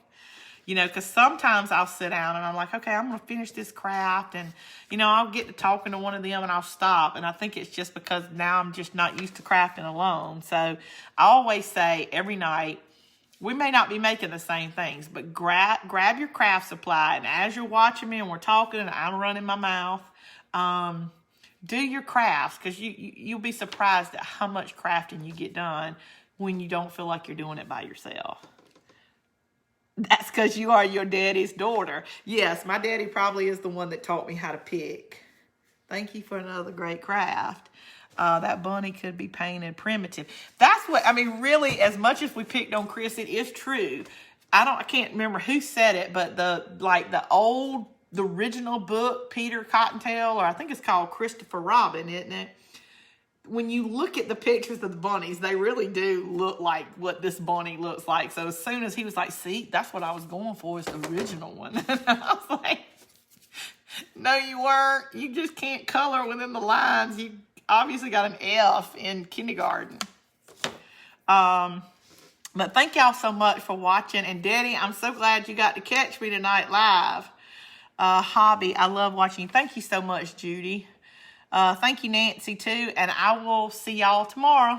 You know, because sometimes I'll sit down and I'm like, okay, I'm going to finish this craft. And, you know, I'll get to talking to one of them and I'll stop. And I think it's just because now I'm just not used to crafting alone. So I always say every night, we may not be making the same things, but grab your craft supply. And as you're watching me and we're talking and I'm running my mouth, do your crafts, because you'll be surprised at how much crafting you get done when you don't feel like you're doing it by yourself. That's because you are your daddy's daughter. Yes, my daddy probably is the one that taught me how to pick. Thank you for another great craft. That bunny could be painted primitive. That's what, I mean, really, as much as we picked on Chris, it is true. I can't remember who said it, but the original book, Peter Cottontail, or I think it's called Christopher Robin, isn't it? When you look at the pictures of the bunnies, they really do look like what this bunny looks like. So as soon as he was like, see, that's what I was going for, is the original one. And I was like, no, you weren't. You just can't color within the lines. You obviously got an F in kindergarten. But thank y'all so much for watching. And Daddy, I'm so glad you got to catch me tonight live. Hobby, I love watching you. Thank you so much, Judy. Thank you, Nancy, too. And I will see y'all tomorrow.